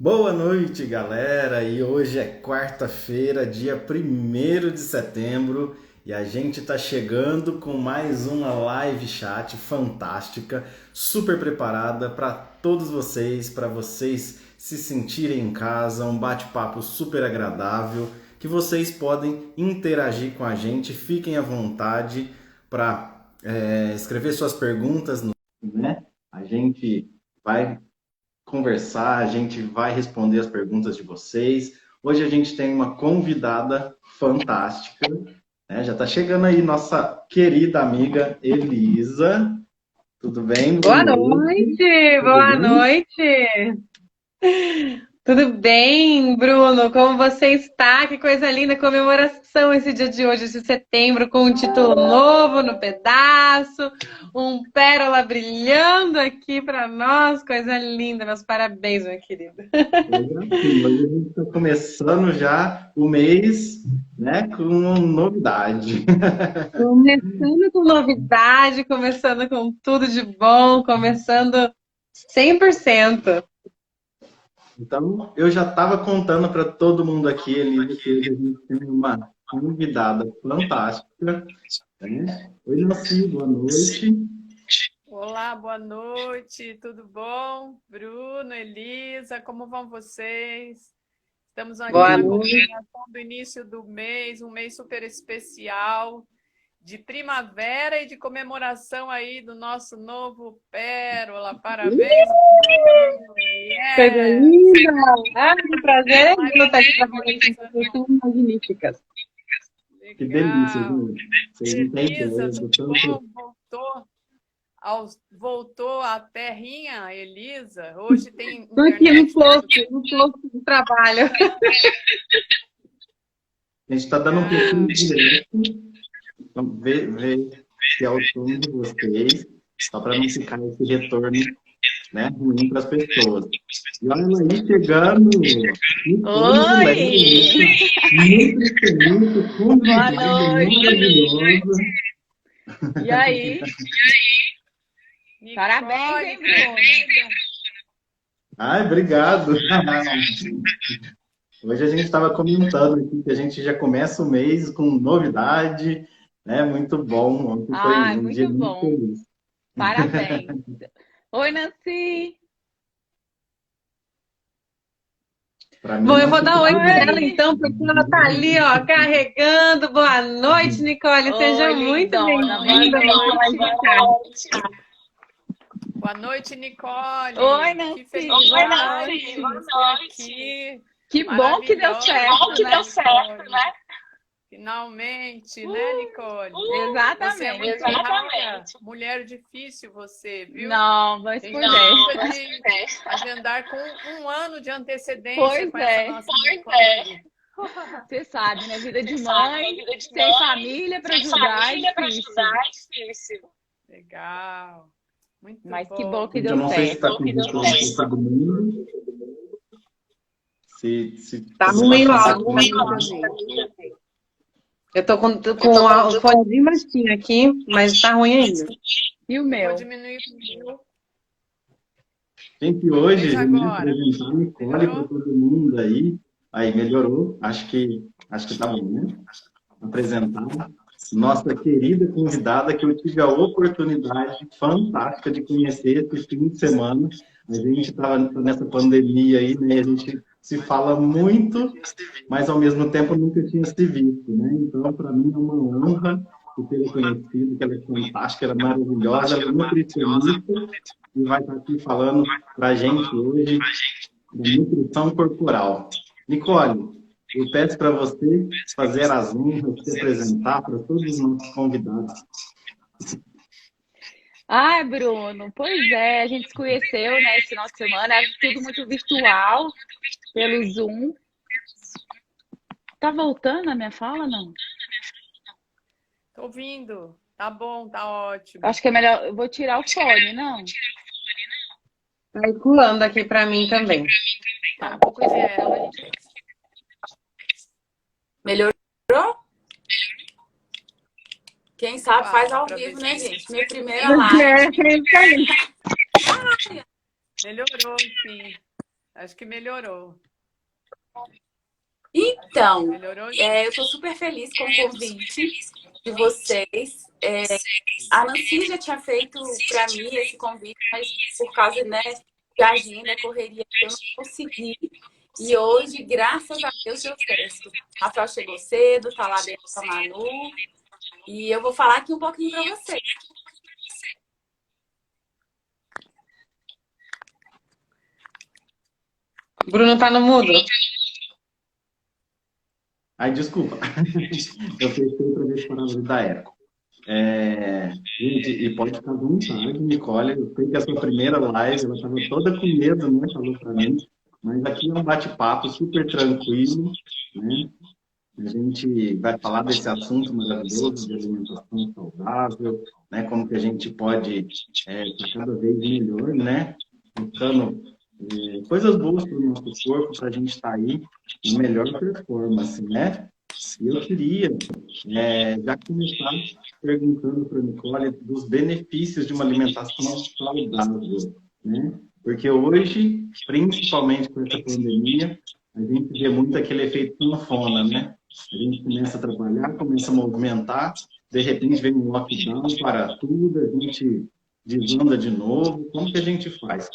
Boa noite, galera! E hoje é quarta-feira, dia 1º de setembro, e a gente tá chegando com mais uma live chat fantástica, super preparada para vocês se sentirem em casa, um bate-papo super agradável, que vocês podem interagir com a gente, fiquem à vontade para escrever suas perguntas, né? A gente vai conversar, a gente vai responder as perguntas de vocês. Hoje a gente tem uma convidada fantástica, né? Já está chegando aí nossa querida amiga Elisa. Tudo bem? Boa Boa noite. noite, Tudo boa bem? noite. Tudo bem, Bruno? Como você está? Que coisa linda, comemoração esse dia de hoje, de setembro, com um título novo no pedaço, um pérola brilhando aqui para nós, coisa linda. Meus parabéns, meu querido. Hoje é assim, hoje a gente está começando já o mês, né, com uma novidade. Começando com novidade, começando com tudo de bom, começando 100%. Então, eu já estava contando para todo mundo aqui, Elisa, que hoje a gente tem uma convidada fantástica, né? Oi, Nancy, boa noite. Olá, boa noite, tudo bom? Bruno, Elisa, como vão vocês? Estamos aqui Boa na noite. comemoração do início do mês, um mês super especial, de primavera e de comemoração aí do nosso novo Pérola. Parabéns, Bruno! Coisa Yes! linda! Ah, que prazer Live estar aqui trabalhando com maravilhosa. pessoas tão magníficas. Que delícia, Legal! gente. Vocês não têm Elisa, ideia do tudo tanto. bom? Voltou à terrinha, Elisa? Hoje tem Estou aqui internet todo no posto de trabalho. A gente está dando um pouquinho legal. de direto, então ver se é o tom de vocês, só para não ficar esse retorno, né, ruim para as pessoas. E olha ela aí chegando, Nicole Oi! Leve, nutricionista, Boa convidada noite! maravilhosa. E aí? Parabéns, Nicole, hein, Bruno? querida. Ai, obrigado. Hoje a gente estava comentando aqui que a gente já começa o mês com novidade, né? Muito bom. Ontem foi Ai, um dia muito muito bom. feliz. Parabéns. Oi, Nancy! Para mim, Bom, eu não vou dar fica oi tudo para ela Oi! bem. então, porque ela está ali, ó, carregando. Boa noite, Nicole. Seja Oi, muito lindona, boa bem-vinda à nossa live noite! de tarde. Boa noite, Oi, Nicole. Que Nancy, boa felicidade de noite! ter você aqui. Que bom que deu Maravilhosa, certo, né? Nicole. Finalmente, né, Nicole? Você é Exatamente. muito rara. Mulher difícil você, viu? Não, mas A gente pois é. precisa de agendar com um ano de antecedência Pois com essa é. nossa Nicole. Você sabe, né? Vida de mãe, sem família para ajudar é difícil. Legal. Muito Mas que bom bom. que Gente, eu deu não sei se está certo. com retorno para todo mundo. Se Tá o ruim o negócio está áudio com pra mim também. Eu tô com o fone bem baixinho aqui, mas tá ruim ainda. E o Eu vou meu? diminuir o meu. Gente, hoje, Veja né, agora. apresentar a Nicole para Melhorou? todo mundo aí. Aí, melhorou. Acho que tá bom, né? Apresentar nossa querida convidada que eu tive a oportunidade fantástica de conhecer esse fim de semana. A gente estava nessa pandemia aí, né? A gente se fala muito, mas ao mesmo tempo nunca tinha se visto, né? Então, para mim é uma honra por ter conhecido, que ela é fantástica, ela é maravilhosa, ela é nutricionista e vai estar aqui falando para a gente hoje da nutrição corporal. Nicole, eu peço para você fazer as honras, se apresentar para todos os nossos convidados. Ai, Bruno, pois é, a gente se conheceu, né, esse final de semana, era tudo muito virtual, pelo Zoom. Tá voltando a minha fala, não? Tô ouvindo. Tá bom, tá ótimo. Acho que é melhor, eu vou tirar o fone, não? Tá ecoando aqui pra mim também. Tá um pouco de ela. Melhorou? Quem sabe faz ao Pra ver vivo, né, se gente? Minha primeira live. É isso aí. melhorou, sim. Acho que melhorou. Então, Melhorou? eu estou super feliz com o convite de vocês. A Nancy já tinha feito para mim esse convite, mas por causa, né, de agenda, correria, eu não consegui. E hoje, graças a Deus, deu certo. Rafael chegou cedo, tá lá dentro com a Manu. E eu vou falar aqui um pouquinho para vocês. Bruno tá no mudo. Ai, desculpa. Eu fechei para ver se parava de dar eco. Gente, e pode ficar à vontade, Nicole. Eu sei que é a sua primeira live, ela estava toda com medo, né? Falou para mim. Mas aqui é um bate-papo super tranquilo, né? A gente vai falar desse assunto maravilhoso de alimentação saudável, né? Como que a gente pode estar cada vez melhor, né? Buscando coisas boas para o nosso corpo, para a gente estar aí em melhor performance, né? E eu queria já começar perguntando para a Nicole dos benefícios de uma alimentação saudável, né? Porque hoje, principalmente com essa pandemia, a gente vê muito aquele efeito sanfona, né? A gente começa a trabalhar, começa a movimentar, de repente vem um lockdown para tudo, a gente desanda de novo. Como que a gente faz?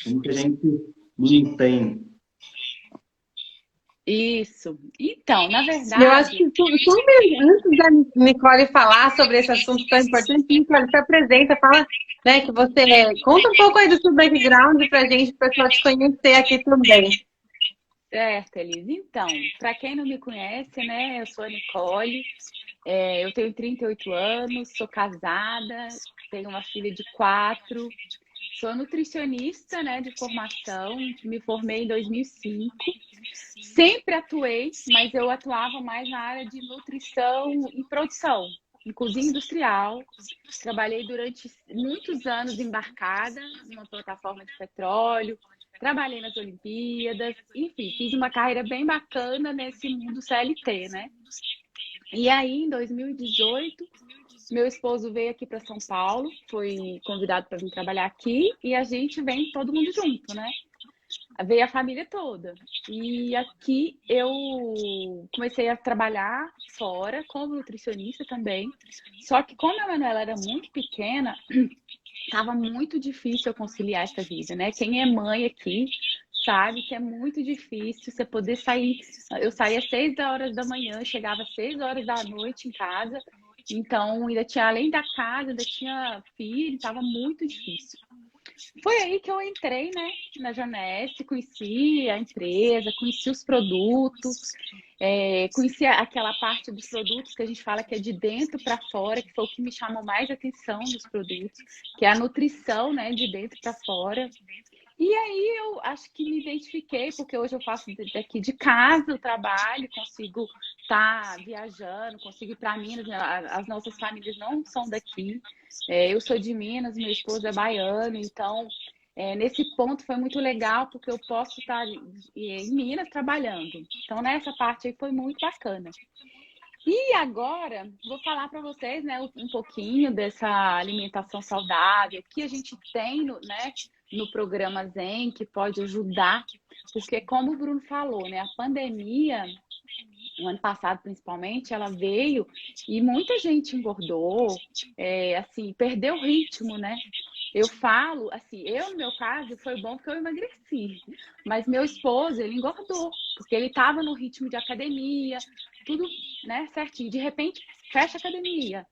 Como que a gente mantém? Isso. Então, na Eu acho verdade, que antes da Nicole falar sobre esse assunto tão importante, Nicole, se apresenta, fala, né, que você conta um pouco aí do seu background pra gente, para o pessoal te conhecer aqui também. certo, Elise. Então, para quem não me conhece, né, eu sou a Nicole, eu tenho 38 anos, sou casada, tenho uma filha de 4, sou nutricionista, né, de formação, me formei em 2005. Sempre atuei, mas eu atuava mais na área de nutrição e produção, em cozinha industrial. Trabalhei durante muitos anos embarcada numa plataforma de petróleo, trabalhei nas Olimpíadas, enfim, fiz uma carreira bem bacana nesse mundo CLT, né? E aí, em 2018, meu esposo veio aqui para São Paulo, foi convidado para vir trabalhar aqui e a gente vem todo mundo junto, né? Veio a família toda. E aqui eu comecei a trabalhar fora como nutricionista também. Só que como a Manuela era muito pequena, estava muito difícil eu conciliar essa vida, né? Quem é mãe aqui sabe que é muito difícil você poder sair. Eu saía às 6 horas da manhã, chegava às 6 horas da noite em casa. Então, ainda tinha, além da casa, ainda tinha filho, estava muito difícil. Foi aí que eu entrei, né, na Jonesp, conheci a empresa, conheci os produtos, conheci aquela parte dos produtos que a gente fala que é de dentro para fora, que foi o que me chamou mais atenção dos produtos, que é a nutrição, né, de dentro para fora. E aí eu acho que me identifiquei, porque hoje eu faço daqui de casa o trabalho, consigo estar viajando, consigo ir para Minas, as nossas famílias não são daqui. Eu sou de Minas, meu esposo é baiano, então nesse ponto foi muito legal, porque eu posso estar em Minas trabalhando. Então nessa parte aí foi muito bacana. E agora, vou falar para vocês, né, um pouquinho dessa alimentação saudável, que a gente tem no programa Zen, que pode ajudar, porque como o Bruno falou, né, a pandemia, no ano passado principalmente, ela veio e muita gente engordou, assim, perdeu o ritmo, né? Eu falo, assim, no meu caso, foi bom porque eu emagreci, mas meu esposo, ele engordou, porque ele estava no ritmo de academia, tudo, né, certinho. De repente, fecha a academia,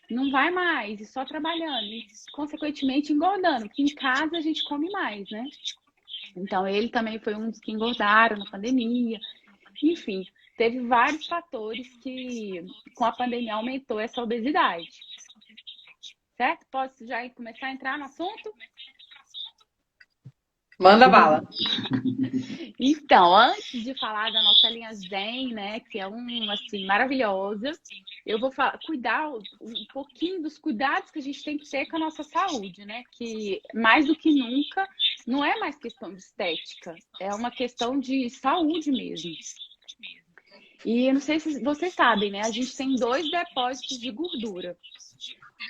não vai mais, e só trabalhando, e consequentemente engordando, porque em casa a gente come mais, né? Então, ele também foi um dos que engordaram na pandemia. Enfim, teve vários fatores que, com a pandemia, aumentou essa obesidade. Certo? Posso já começar a entrar no assunto? Manda bala. Então, antes de falar da nossa linha Zen, né, que é assim, maravilhosa, eu vou cuidar um pouquinho dos cuidados que a gente tem que ter com a nossa saúde, né? Que mais do que nunca não é mais questão de estética, é uma questão de saúde mesmo. E eu não sei se vocês sabem, né? A gente tem 2 depósitos de gordura.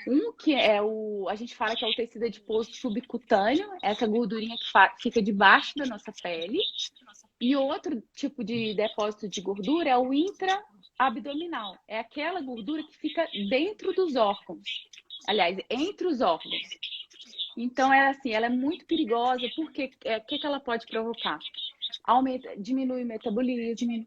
Um que é a gente fala que é o tecido adiposo subcutâneo, essa gordurinha que fica debaixo da nossa pele. E outro tipo de depósito de gordura é o intraabdominal. É aquela gordura que fica dentro dos órgãos. Aliás, entre os órgãos. Então, ela é muito perigosa, porque o que ela pode provocar? Diminui o metabolismo.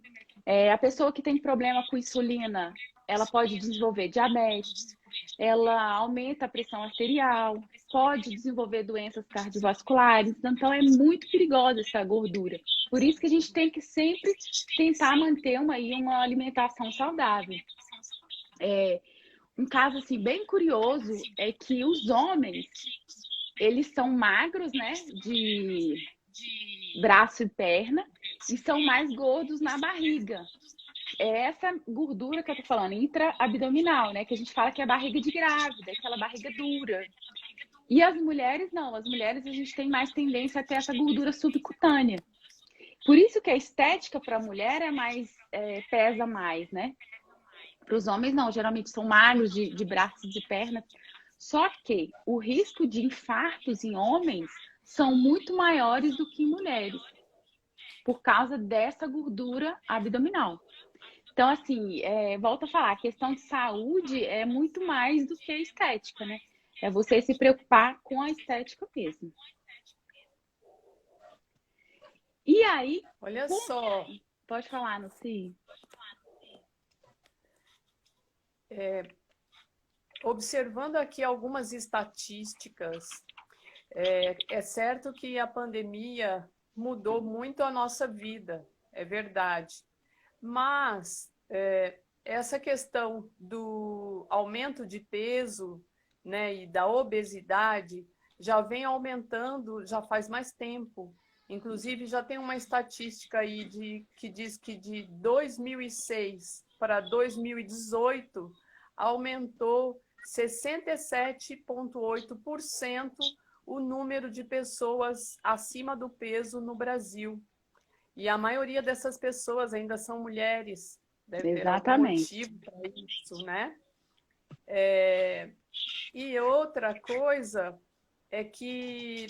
A pessoa que tem problema com insulina, ela pode desenvolver diabetes, ela aumenta a pressão arterial, pode desenvolver doenças cardiovasculares. Então, é muito perigosa essa gordura. Por isso que a gente tem que sempre tentar manter uma alimentação saudável. Um caso assim, bem curioso é que os homens, eles são magros, né, de braço e perna, e são mais gordos na barriga. É essa gordura que eu tô falando, intraabdominal, né, que a gente fala que é barriga de grávida, aquela barriga dura. E as mulheres não, as mulheres a gente tem mais tendência a ter essa gordura subcutânea. Por isso que a estética para a mulher pesa mais, né? Para os homens não, geralmente são magros de braços e de pernas. Só que o risco de infartos em homens são muito maiores do que em mulheres, por causa dessa gordura abdominal. Então, assim, volto a falar, a questão de saúde é muito mais do que a estética, né? É você se preocupar com a estética mesmo. E aí... Olha só. Pode falar, Nuci. Observando aqui algumas estatísticas, é certo que a pandemia mudou muito a nossa vida, é verdade. Mas essa questão do aumento de peso, né, e da obesidade já vem aumentando já faz mais tempo. Inclusive, já tem uma estatística aí que diz que de 2006 para 2018 aumentou 67,8% o número de pessoas acima do peso no Brasil. E a maioria dessas pessoas ainda são mulheres. Deve ter algum motivo para isso, né? E outra coisa é que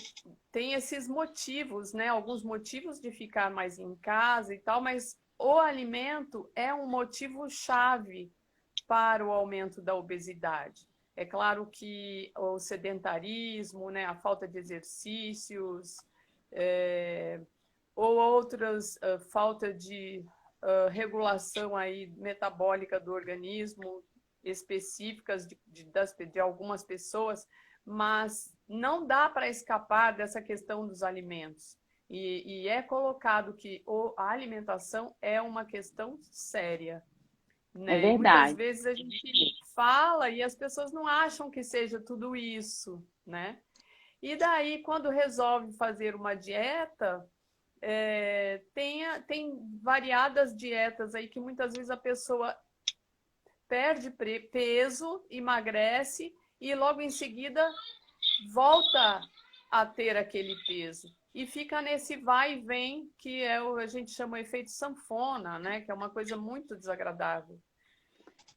tem esses motivos, né? Alguns motivos de ficar mais em casa e tal, mas o alimento é um motivo-chave para o aumento da obesidade. É claro que o sedentarismo, né? A falta de exercícios, ou outras falta de regulação aí metabólica do organismo, específicas de algumas pessoas, mas não dá para escapar dessa questão dos alimentos. E é colocado que a alimentação é uma questão séria. Né? É verdade. Muitas vezes a gente fala e as pessoas não acham que seja tudo isso, né? E daí, quando resolve fazer uma dieta, tem variadas dietas aí que muitas vezes a pessoa perde peso, emagrece e logo em seguida volta a ter aquele peso. E fica nesse vai e vem, que a gente chama de efeito sanfona, né? Que é uma coisa muito desagradável.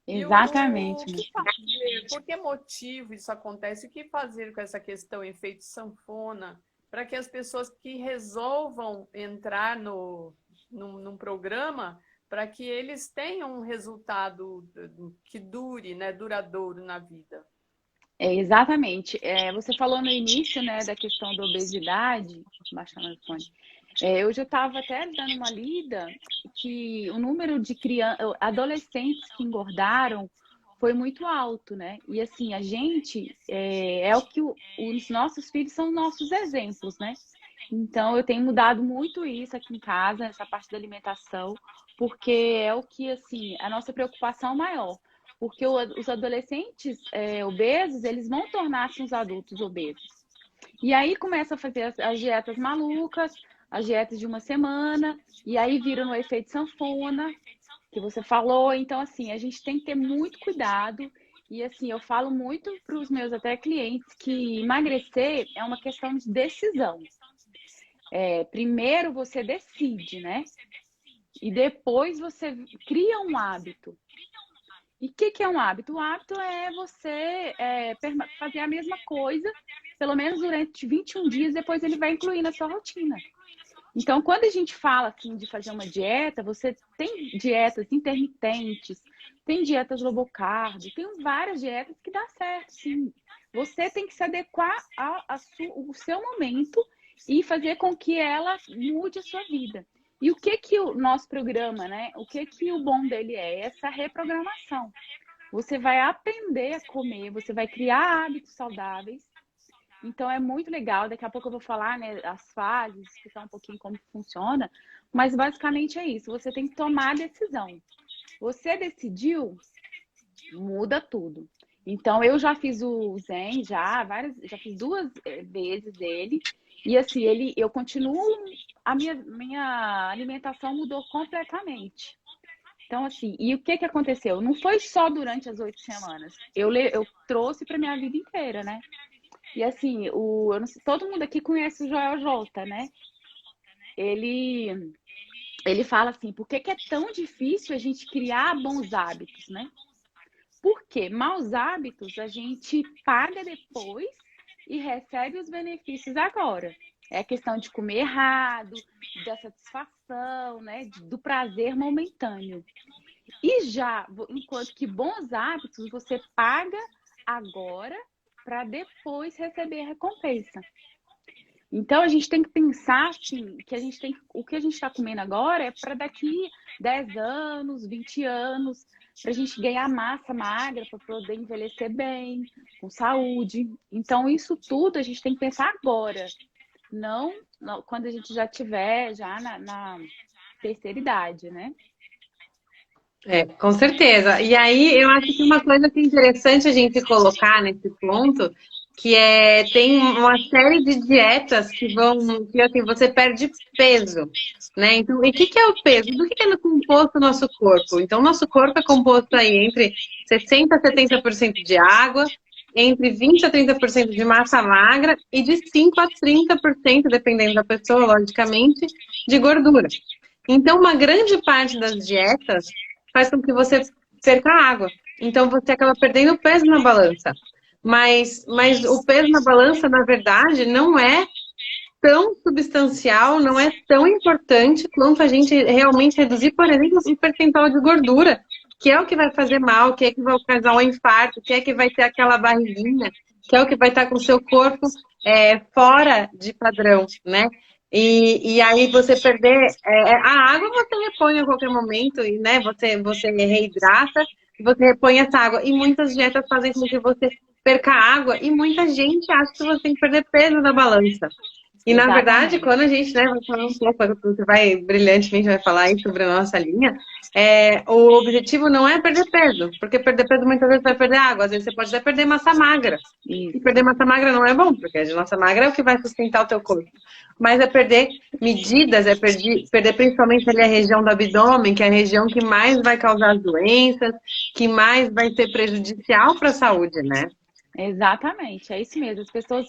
Exatamente. E o que fazer? Por que motivo isso acontece? O que fazer com essa questão efeito sanfona para que as pessoas que resolvam entrar num programa, para que eles tenham um resultado que dure, né, duradouro na vida? Exatamente. Você falou no início, né, da questão da obesidade. Deixa eu baixar o fone. Eu já estava até dando uma lida que o número de adolescentes que engordaram foi muito alto, né? E assim, a gente o que os nossos filhos são nossos exemplos, né? Então, eu tenho mudado muito isso aqui em casa, essa parte da alimentação, porque é o que, assim, a nossa preocupação maior. Porque os adolescentes obesos, eles vão tornar-se uns adultos obesos. E aí começa a fazer as dietas malucas, as dietas de uma semana, e aí vira no efeito sanfona, que você falou. Então, assim, a gente tem que ter muito cuidado. E, assim, eu falo muito para os meus até clientes que emagrecer é uma questão de decisão. Primeiro você decide, né? E depois você cria um hábito. E o que é um hábito? O hábito é você fazer a mesma coisa, pelo menos durante 21 dias, depois ele vai incluir na sua rotina. Então, quando a gente fala assim, de fazer uma dieta, você tem dietas intermitentes, tem dietas low carb, tem várias dietas que dá certo, sim. Você tem que se adequar ao seu momento e fazer com que ela mude a sua vida. E o que o nosso programa, né? O que o bom dele é? Essa reprogramação. Você vai aprender a comer, você vai criar hábitos saudáveis. Então é muito legal. Daqui a pouco eu vou falar, né, as fases, explicar um pouquinho como funciona. Mas basicamente é isso. Você tem que tomar a decisão. Você decidiu, muda tudo. Então eu já fiz o Zen, já fiz 2 vezes ele. E assim, eu continuo, a minha alimentação mudou completamente. Então, assim, e o que aconteceu? Não foi só durante as 8 semanas. Eu trouxe para minha vida inteira, né? E assim, eu não sei, todo mundo aqui conhece o Joel J, né? Ele fala assim, por que é tão difícil a gente criar bons hábitos, né? Porque maus hábitos a gente paga depois e recebe os benefícios agora. É a questão de comer errado, da satisfação, né? Do prazer momentâneo. E já, enquanto que bons hábitos você paga agora para depois receber a recompensa. Então a gente tem que pensar assim, que o que a gente está comendo agora é para daqui 10 anos, 20 anos, para a gente ganhar massa magra, para poder envelhecer bem, com saúde. Então isso tudo a gente tem que pensar agora, não quando a gente já tiver na terceira idade, né? Com certeza. E aí eu acho que uma coisa que é interessante a gente colocar nesse ponto, que tem uma série de dietas que assim, você perde peso, né? Então, e o que é o peso? Do que é composto o nosso corpo? Então, o nosso corpo é composto aí entre 60% a 70% de água, entre 20% a 30% de massa magra e de 5% a 30%, dependendo da pessoa, logicamente, de gordura. Então, uma grande parte das dietas faz com que você perca água. Então, você acaba perdendo peso na balança. Mas o peso na balança, na verdade, não é tão substancial, não é tão importante quanto a gente realmente reduzir, por exemplo, o percentual de gordura, que é o que vai fazer mal, que é que vai causar um infarto, que é que vai ter aquela barriguinha, que é o que vai estar com o seu corpo fora de padrão, né? E aí você perder... a água você repõe a qualquer momento, e, né, você reidrata, você repõe essa água. E muitas dietas fazem com que você perca água, e muita gente acha que você tem que perder peso na balança. E, na verdade, quando a gente, né, vai falar um pouco, você vai brilhantemente vai falar aí sobre a nossa linha, o objetivo não é perder peso, porque perder peso muitas vezes vai perder água, às vezes você pode até perder massa magra. E perder massa magra não é bom, porque a massa magra é o que vai sustentar o teu corpo. Mas é perder medidas, perder principalmente ali a região do abdômen, que é a região que mais vai causar as doenças, que mais vai ser prejudicial para a saúde, né? Exatamente, é isso mesmo. As pessoas,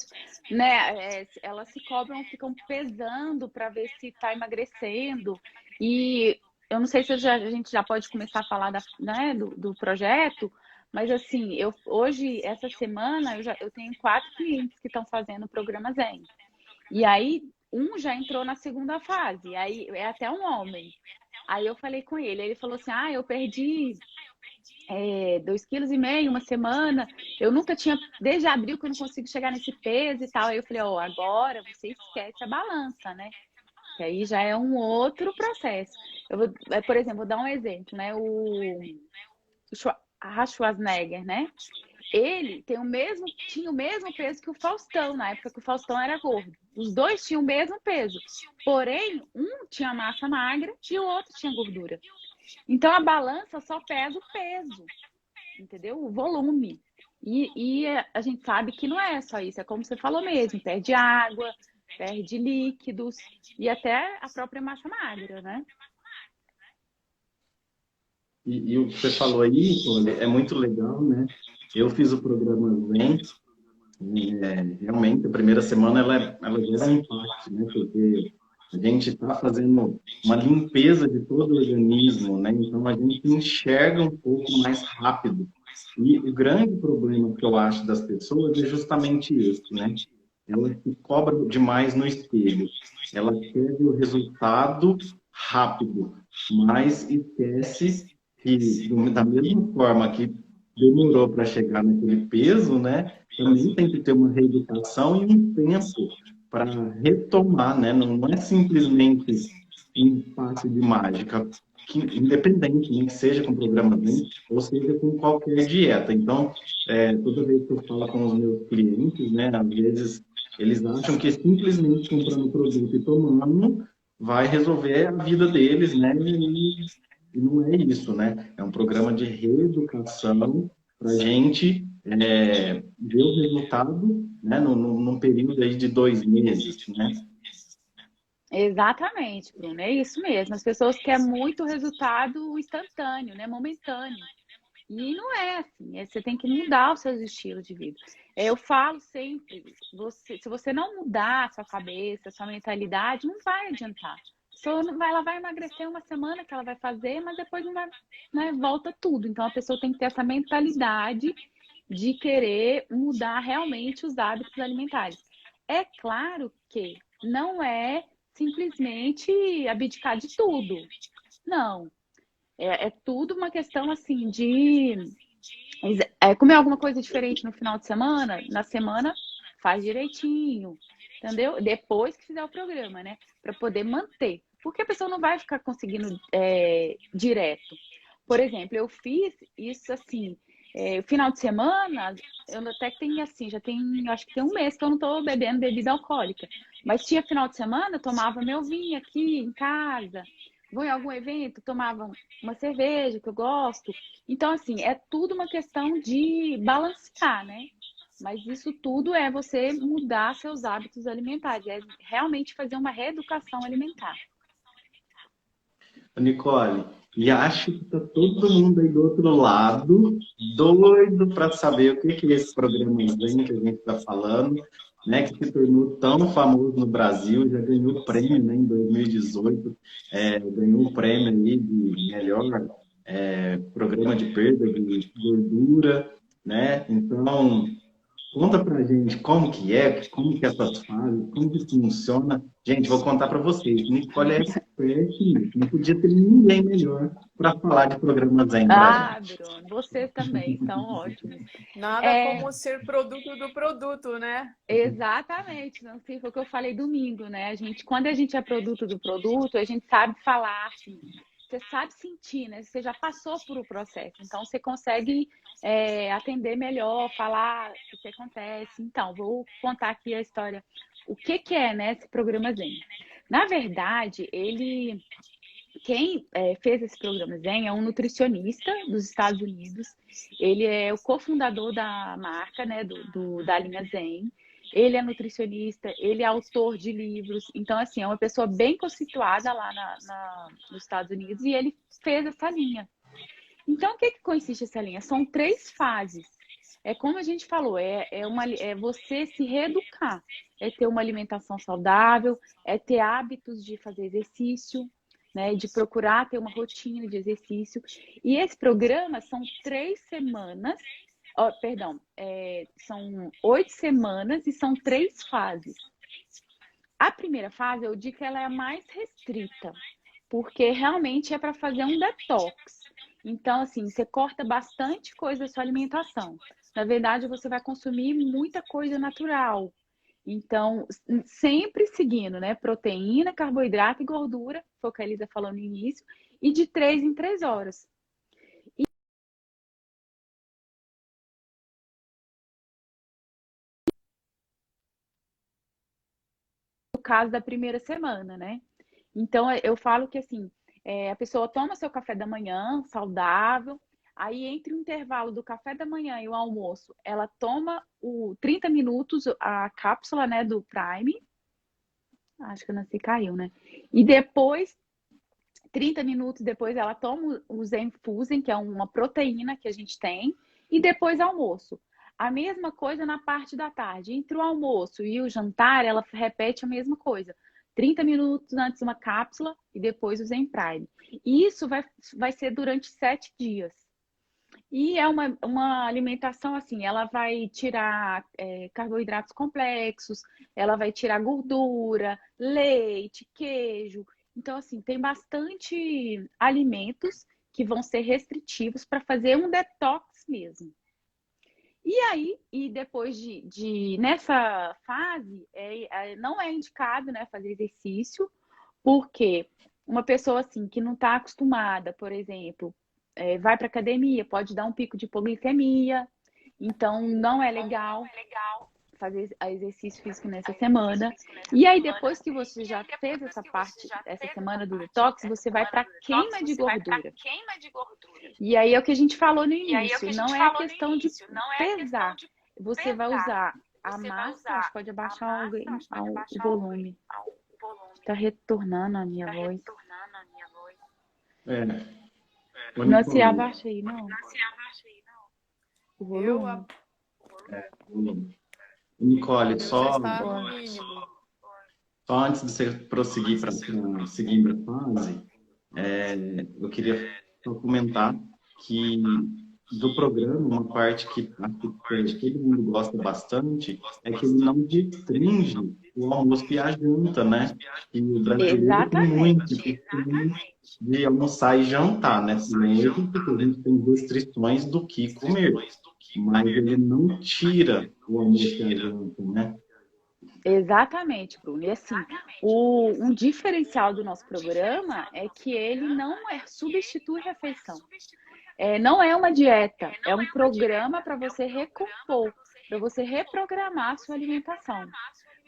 né, elas se cobram, ficam pesando para ver se está emagrecendo. E eu não sei se a gente já pode começar a falar do projeto, mas assim, hoje, essa semana, eu tenho 4 clientes que estão fazendo o programa Zen. E aí, um já entrou na segunda fase, aí é até um homem. Aí eu falei com ele falou assim, eu perdi 2,5 kg uma semana, eu nunca tinha, desde abril que eu não consigo chegar nesse peso e tal. Aí eu falei, agora você esquece a balança, né? Que aí já é um outro processo. Por exemplo, vou dar um exemplo, né? O Schwarzenegger, né? Ele tinha o mesmo peso que o Faustão, na época que o Faustão era gordo. Os dois tinham o mesmo peso. Porém, um tinha massa magra e o outro tinha gordura. Então, a balança só pesa o peso, entendeu? O volume. E a gente sabe que não é só isso. É como você falou mesmo. Perde água, perde líquidos e até a própria massa magra, né? E o que você falou aí, olha, é muito legal, né? Eu fiz o programa Zen, realmente a primeira semana ela gera um impacto, né? Porque A gente está fazendo uma limpeza de todo o organismo, né? Então a gente enxerga um pouco mais rápido. E o grande problema que eu acho das pessoas é justamente esse, né? Ela se cobra demais no espelho. Ela quer ver o resultado rápido, mas esquece que, da mesma forma que demorou para chegar naquele peso, né? Também tem que ter uma reeducação e um tempo para retomar, né? Não é simplesmente um passe de mágica, que, independente, nem que seja com programa Zen, ou seja com qualquer dieta. Então, toda vez que eu falo com os meus clientes, né? Às vezes eles acham que simplesmente comprando o produto e tomando vai resolver a vida deles, né? E não é isso, né? É um programa de reeducação para a gente ver o resultado, né? Num período aí de 2 meses, né? Exatamente, Bruno, é isso mesmo. As pessoas querem muito resultado instantâneo, né? Momentâneo. E não é assim, você tem que mudar os seus estilos de vida. Eu falo sempre, se você não mudar a sua cabeça, a sua mentalidade, não vai adiantar. Ela vai emagrecer uma semana que ela vai fazer, mas depois não vai, né, volta tudo. Então a pessoa tem que ter essa mentalidade de querer mudar realmente os hábitos alimentares. É claro que não é simplesmente abdicar de tudo. Não. É tudo uma questão assim de comer alguma coisa diferente no final de semana, na semana faz direitinho, entendeu? Depois que fizer o programa, né? Para poder manter. Porque a pessoa não vai ficar conseguindo direto. Por exemplo, eu fiz isso assim, final de semana, eu até tenho assim, acho que tem um mês que eu não tô bebendo bebida alcoólica. Mas tinha final de semana, eu tomava meu vinho aqui em casa, vou em algum evento, tomava uma cerveja que eu gosto. Então, assim, é tudo uma questão de balancear, né? Mas isso tudo é você mudar seus hábitos alimentares, é realmente fazer uma reeducação alimentar. Nicole, e acho que tá todo mundo aí do outro lado doido para saber o que é esse programa Zen que a gente está falando, né, que se tornou tão famoso no Brasil, já ganhou prêmio, né, em 2018, ganhou o prêmio aí de melhor programa de perda de gordura, né? Então, conta pra gente como que é essas fases, como que funciona. Gente, vou contar para vocês. Nicole é expert nisso. Não podia ter ninguém melhor para falar de programa Zen pra Ah, gente. Bruno, vocês também são ótimos. Nada como ser produto do produto, né? Exatamente, não sei, foi o que eu falei domingo, né? Quando a gente é produto do produto, a gente sabe falar, assim, você sabe sentir, né? Você já passou por o processo, então você consegue atender melhor, falar o que acontece. Então, vou contar aqui a história, o que é, né, esse programa Zen. Na verdade, quem fez esse programa Zen é um nutricionista dos Estados Unidos. Ele é o cofundador da marca, né, da linha Zen. Ele é nutricionista, ele é autor de livros. Então, assim, é uma pessoa bem conceituada lá nos Estados Unidos e ele fez essa linha. Então, o que consiste essa linha? São 3 fases. É como a gente falou, é você se reeducar. É ter uma alimentação saudável, é ter hábitos de fazer exercício, né, de procurar ter uma rotina de exercício. E esse programa são 3 semanas, são 8 semanas e são 3 fases. A primeira fase, eu digo que ela é a mais restrita, porque realmente é para fazer um detox. Então, assim, você corta bastante coisa da sua alimentação. Na verdade, você vai consumir muita coisa natural. Então, sempre seguindo, né? Proteína, carboidrato e gordura, foi o que a Elisa falou no início, e de 3 em 3 horas. E no caso da primeira semana, né? Então, eu falo que, assim, a pessoa toma seu café da manhã, saudável, aí entre o intervalo do café da manhã e o almoço, ela toma 30 minutos a cápsula, né, do Prime. Acho que a Nancy caiu, né? E depois, 30 minutos depois, ela toma o Zenfusen, que é uma proteína que a gente tem, e depois almoço. A mesma coisa na parte da tarde. Entre o almoço e o jantar, ela repete a mesma coisa. 30 minutos antes uma cápsula e depois o Zen Prime. E isso vai ser durante 7 dias. E é uma alimentação assim, ela vai tirar carboidratos complexos, ela vai tirar gordura, leite, queijo. Então, assim, tem bastante alimentos que vão ser restritivos para fazer um detox mesmo. E aí, depois nessa fase, não é indicado, né, fazer exercício, porque uma pessoa assim que não está acostumada, por exemplo, vai para academia, pode dar um pico de hipoglicemia, então não é legal fazer exercício físico nessa semana. E aí, depois que você já fez essa semana do detox, você vai para queima de gordura. E aí é o que a gente falou no início, não é questão de pesar. Você vai usar a massa, acho que pode abaixar o volume. Está retornando a minha voz. Não se abaixa aí, não. O volume. Nicole, só Mínimo. antes de você prosseguir para seguir a fase, eu queria só comentar que do programa, uma parte que todo mundo gosta bastante é que ele não restringe o almoço e a janta, né? E o brasileiro tem muito costume de almoçar e jantar, né? Mesmo porque a gente tem restrições do que comer, mas ele não tira o almoço e a janta, né? Exatamente, Bruno. E assim, um diferencial do nosso programa é que ele não substitui refeição. Não é uma dieta, é um programa para você recompor, para você reprogramar a sua alimentação,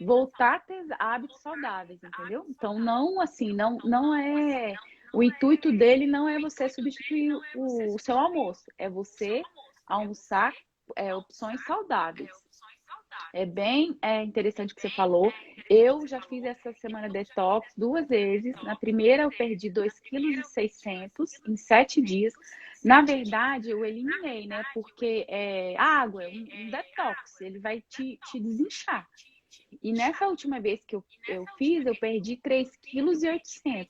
voltar a ter hábitos saudáveis, entendeu? Então, não é... O intuito dele não é você substituir o seu almoço, é você almoçar opções saudáveis. É bem interessante o que você falou. Eu já fiz essa semana detox 2 vezes. Na primeira eu perdi 2,6 kg em 7 dias. Na verdade, eu eliminei, né? Porque a água é um detox, ele vai te desinchar. E nessa última vez que eu fiz, eu perdi 3,8 kg.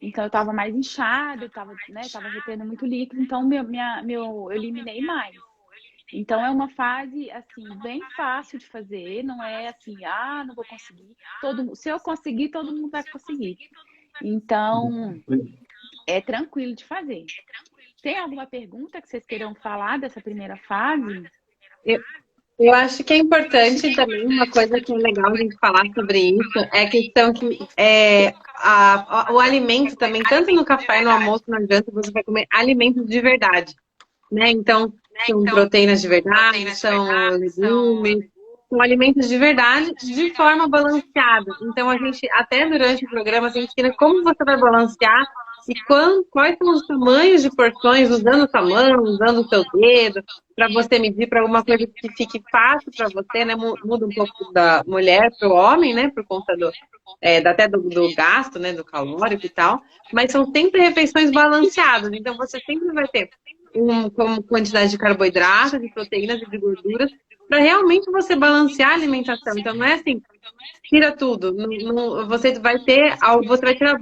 Então eu estava mais inchada, eu estava retendo muito líquido, então eu eliminei mais. Então, é uma fase, assim, bem fácil de fazer, não é assim, não vou conseguir. Se eu conseguir, todo mundo vai conseguir. Então, é tranquilo de fazer. Tem alguma pergunta que vocês queiram falar dessa primeira fase? Eu acho que é importante também, uma coisa que é legal a gente falar sobre isso, é a questão que o alimento também, tanto no café, no almoço, na janta, você vai comer alimentos de verdade, né? Então, são proteínas de verdade, são legumes, são alimentos de verdade, de forma balanceada. Então, a gente, até durante o programa, a gente ensina como você vai balancear e quais são os tamanhos de porções, usando sua mão, usando o seu dedo, para você medir para alguma coisa que fique fácil para você, né? Muda um pouco da mulher para o homem, né? Por conta até do gasto, né? Do calórico e tal. Mas são sempre refeições balanceadas. Então, você sempre vai ter como quantidade de carboidratos, de proteínas e de gorduras, para realmente você balancear a alimentação. Então, não é assim, tira tudo. Você vai tirar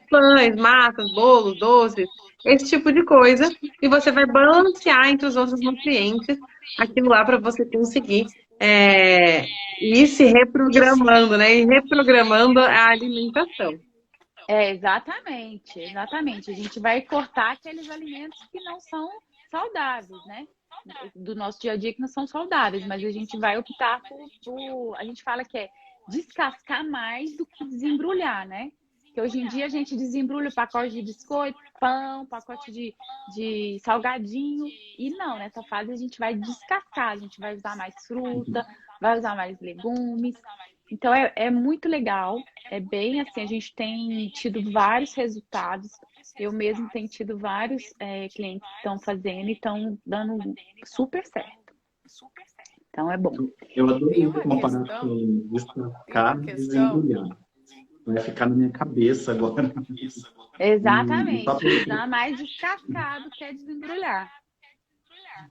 pães, massas, bolos, doces, esse tipo de coisa, e você vai balancear entre os outros nutrientes aquilo lá para você conseguir ir se reprogramando, né? E reprogramando a alimentação. Exatamente. A gente vai cortar aqueles alimentos que não são saudáveis, né? Do nosso dia a dia que não são saudáveis, mas a gente vai optar a gente fala que é descascar mais do que desembrulhar, né? Porque hoje em dia a gente desembrulha o pacote de biscoito, pão, pacote de salgadinho, e não, nessa fase a gente vai descascar, a gente vai usar mais fruta, vai usar mais legumes. Então, é muito legal, é bem assim, a gente tem tido vários resultados, eu mesmo tenho tido vários clientes que estão fazendo e estão dando super certo. Então, é bom. Eu adoro comparar com descascar e desembrulhar. Vai ficar na minha cabeça agora. Exatamente, dá mais descascado que é desembrulhar.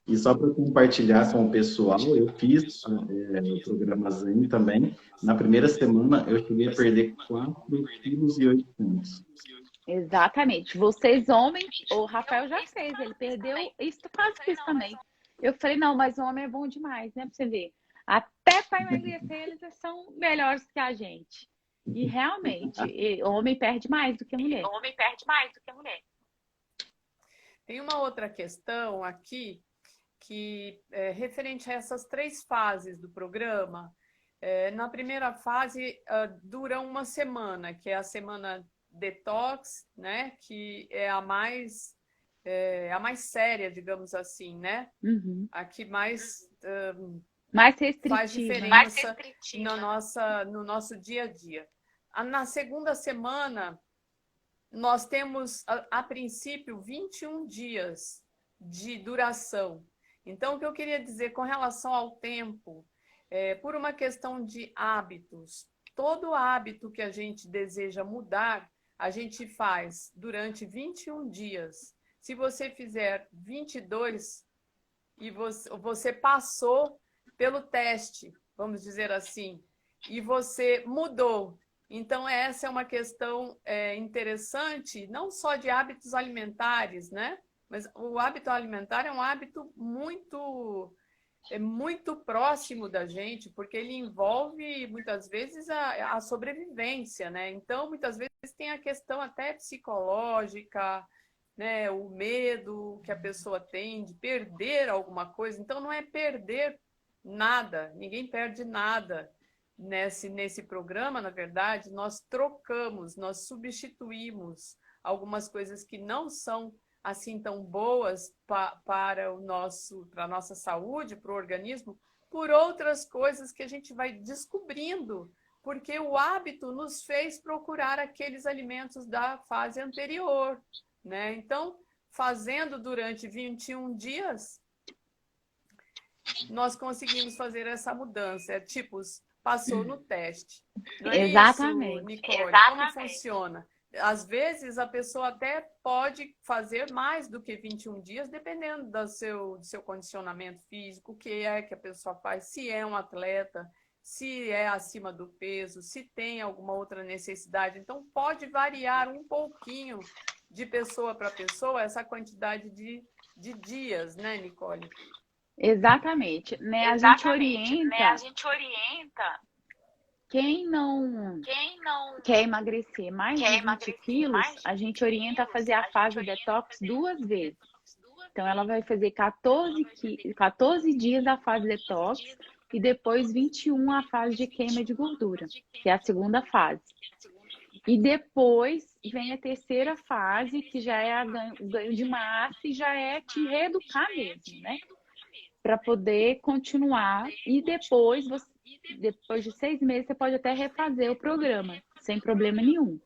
E só para compartilhar com o pessoal, eu fiz o programa Zen também. Na primeira semana, eu cheguei a perder 4,8 quilos. Exatamente. Vocês, homens, o Rafael já fez, ele perdeu isso, quase isso também. Eu falei, não, mas o homem é bom demais, né? Pra você ver. Até para emagrecer, eles são melhores que a gente. E realmente, o homem perde mais do que a mulher. Tem uma outra questão aqui que é referente a essas 3 fases do programa. Na primeira fase, dura uma semana, que é a semana detox, né? Que é a mais séria, digamos assim, né? Uhum. A que mais Mais faz restritiva. diferença no nosso dia a dia. Na segunda semana, nós temos, a princípio, 21 dias de duração. Então, o que eu queria dizer com relação ao tempo, por uma questão de hábitos, todo hábito que a gente deseja mudar, a gente faz durante 21 dias. Se você fizer 22 e você passou pelo teste, vamos dizer assim, e você mudou. Então, essa é uma questão interessante, não só de hábitos alimentares, né? Mas o hábito alimentar é um hábito muito próximo da gente, porque ele envolve, muitas vezes, a sobrevivência, né? Então, muitas vezes tem a questão até psicológica, né? O medo que a pessoa tem de perder alguma coisa. Então, não é perder nada, ninguém perde nada nesse programa. Na verdade, nós trocamos, nós substituímos algumas coisas que não são assim tão boas para a nossa saúde, para o organismo, por outras coisas que a gente vai descobrindo, porque o hábito nos fez procurar aqueles alimentos da fase anterior, né? Então, fazendo durante 21 dias, nós conseguimos fazer essa mudança. Tipo, passou no teste. Não é Exatamente. isso, Nicole? Como funciona? Às vezes, a pessoa até pode fazer mais do que 21 dias, dependendo do seu condicionamento físico, o que é que a pessoa faz, se é um atleta, se é acima do peso, se tem alguma outra necessidade. Então, pode variar um pouquinho de pessoa para pessoa essa quantidade de dias, né, Nicole? Exatamente. Né? A gente orienta quem não quer emagrecer mais de 20 quilos, a gente orienta a fazer a fase detox 2 vezes. Então, ela vai fazer 14 dias da fase detox e depois 21 a fase de queima de gordura, que é a segunda fase. E depois vem a terceira fase, que já é o ganho de massa e já é te reeducar mesmo, né? Para poder continuar. E depois de 6 meses, você pode até refazer o programa, sem problema nenhum.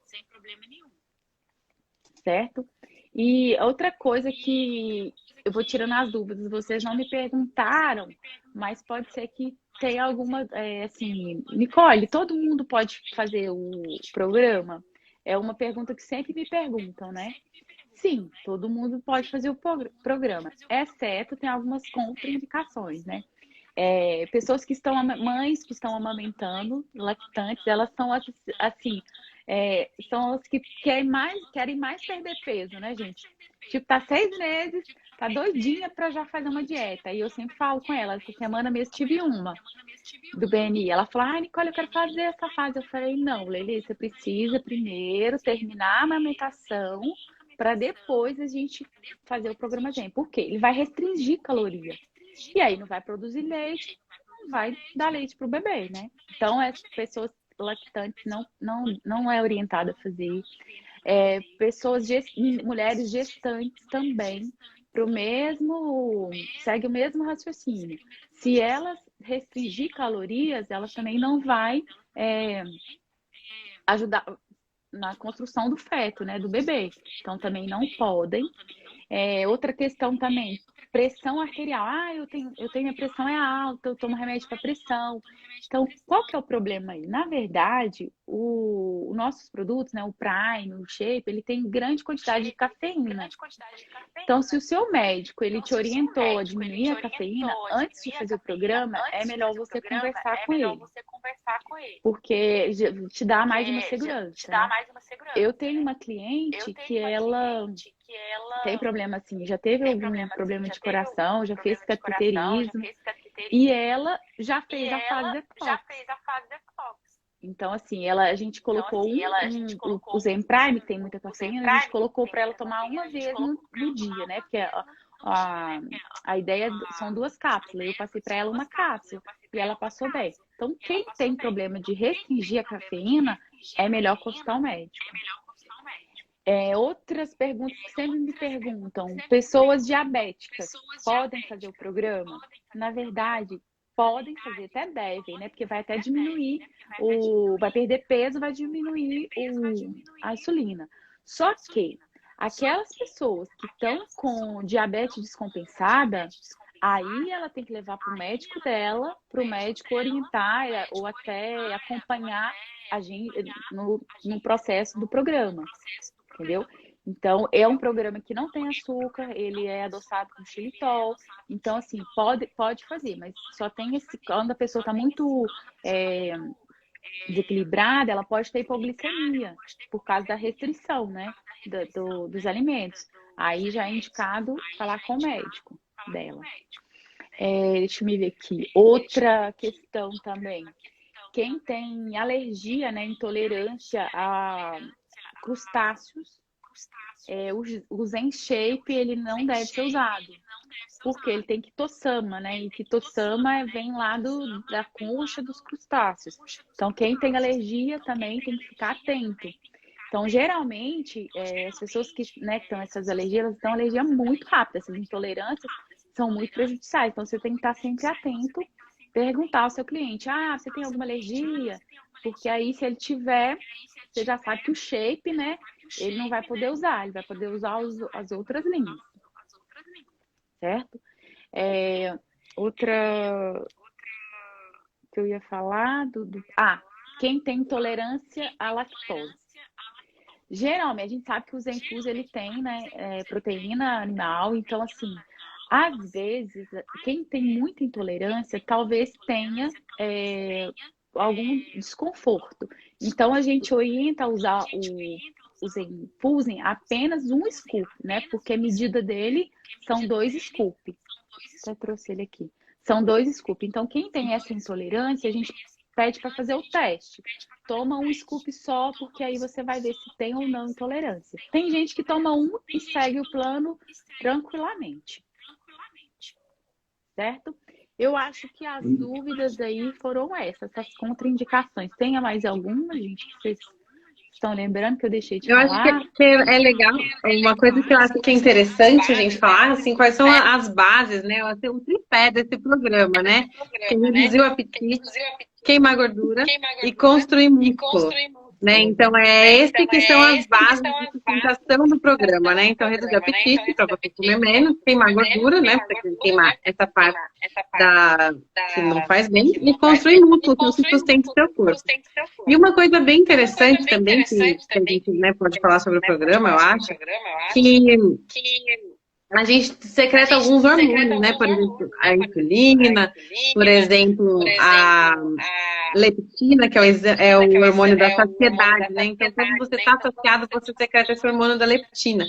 Certo? E outra coisa que eu vou tirando as dúvidas, vocês não me perguntaram, mas pode ser que tenha alguma, assim, Nicole, todo mundo pode fazer o programa? É uma pergunta que sempre me perguntam, né? Sim, todo mundo pode fazer o programa, exceto tem algumas contraindicações, né? Pessoas que estão, mães que estão amamentando, lactantes, elas são assim, são as que querem mais perder peso, né, gente? Tipo, tá 6 meses, tá doidinha pra já fazer uma dieta. E eu sempre falo com ela, essa semana mesmo tive uma do BNI. Ela falou, Nicole, eu quero fazer essa fase. Eu falei, não, Leli, você precisa primeiro terminar a amamentação para depois a gente fazer o programa Gen. Por quê? Ele vai restringir caloria. E aí não vai produzir leite, não vai dar leite para o bebê, né? Então, as pessoas lactantes não é orientada a fazer. Mulheres gestantes também, segue o mesmo raciocínio. Se elas restringir calorias, elas também não vai ajudar na construção do feto, né, do bebê. Então, também não podem. Outra questão também, pressão arterial. Ah, eu tenho minha pressão é alta, eu tomo remédio para pressão. Então, qual que é o problema aí? Na verdade, os nossos produtos, né, o Prime, o Shape, ele tem grande quantidade de cafeína. Então, se o seu médico ele te orientou a diminuir a cafeína antes de fazer o programa, é melhor você conversar com ele, porque te dá mais uma segurança, né? Eu tenho uma cliente que ela tem problema assim, já teve algum problema de coração, já fez cateterismo, e ela já fez a fase detox. Então, assim, a gente colocou o Zen Prime, que tem muita cafeína, a gente colocou para ela tomar uma vez no dia, né? Porque a ideia são 2 cápsulas. Eu passei para ela uma cápsula e ela passou bem. Então, quem tem problema de restringir a cafeína, é melhor consultar o médico. Outras perguntas que sempre me perguntam: pessoas diabéticas podem fazer o programa? Na verdade, podem fazer, até devem, né? Porque vai até diminuir vai perder peso, vai diminuir a insulina. Só que aquelas pessoas que estão com diabetes descompensada, aí ela tem que levar para o médico dela, para o médico orientar ou até acompanhar a gente no processo do programa, entendeu? Então, é um programa que não tem açúcar, ele é adoçado com xilitol. Então, assim, pode fazer, mas só tem quando a pessoa está muito desequilibrada, ela pode ter hipoglicemia, por causa da restrição, né, dos alimentos. Aí já é indicado falar com o médico dela. Deixa eu me ver aqui. Outra questão também. Quem tem alergia, né, intolerância a crustáceos, o Zen Shape ele não deve ser usado, porque ele tem quitossama, né? E quitossama vem lá da concha dos crustáceos. Então, quem tem alergia também tem que ficar atento. Então, geralmente, as pessoas que estão essas alergias, elas têm alergia muito rápida. Essas intolerâncias são muito prejudiciais. Então, você tem que estar sempre atento, perguntar ao seu cliente: você tem alguma alergia? Porque aí, se ele tiver, você já sabe que o Shape, né, ele não vai poder usar, ele vai poder usar as outras linhas, certo? Outra que eu ia falar quem tem intolerância à lactose. Geralmente, a gente sabe que o Zenfuse, ele tem, né, proteína animal, então, assim, às vezes, quem tem muita intolerância, talvez tenha algum desconforto. Então, a gente orienta a usar o Zenfuse apenas um scoop, né? Porque a medida dele são 2 scoops. Até trouxe ele aqui. São 2 scoops. Então, quem tem essa intolerância, a gente pede para fazer o teste. Toma um scoop só, porque aí você vai ver se tem ou não intolerância. Tem gente que toma um e segue o plano tranquilamente. Certo? Eu acho que as dúvidas aí foram essas contraindicações. Tem mais alguma, gente, que vocês estão lembrando que eu deixei de falar? Eu acho que é legal, uma coisa que eu acho que é interessante a gente falar, assim, quais são as bases, né, o tripé desse programa, né? Que reduzir o apetite, queimar gordura e construir músculo. Né? Então, esse que são as bases de sustentação do programa, né? Então, reduzir o apetite para você comer menos, queimar gordura, né? Para você queimar essa parte que não faz bem, e construir músculo que sustenta o seu corpo. E uma coisa bem interessante também, que a gente, né, pode falar sobre o programa, eu acho, que a gente secreta alguns hormônios, né? Por exemplo, a insulina, por exemplo, a leptina, que é o hormônio da saciedade, né? Então, quando você está saciado, você secreta esse hormônio da leptina.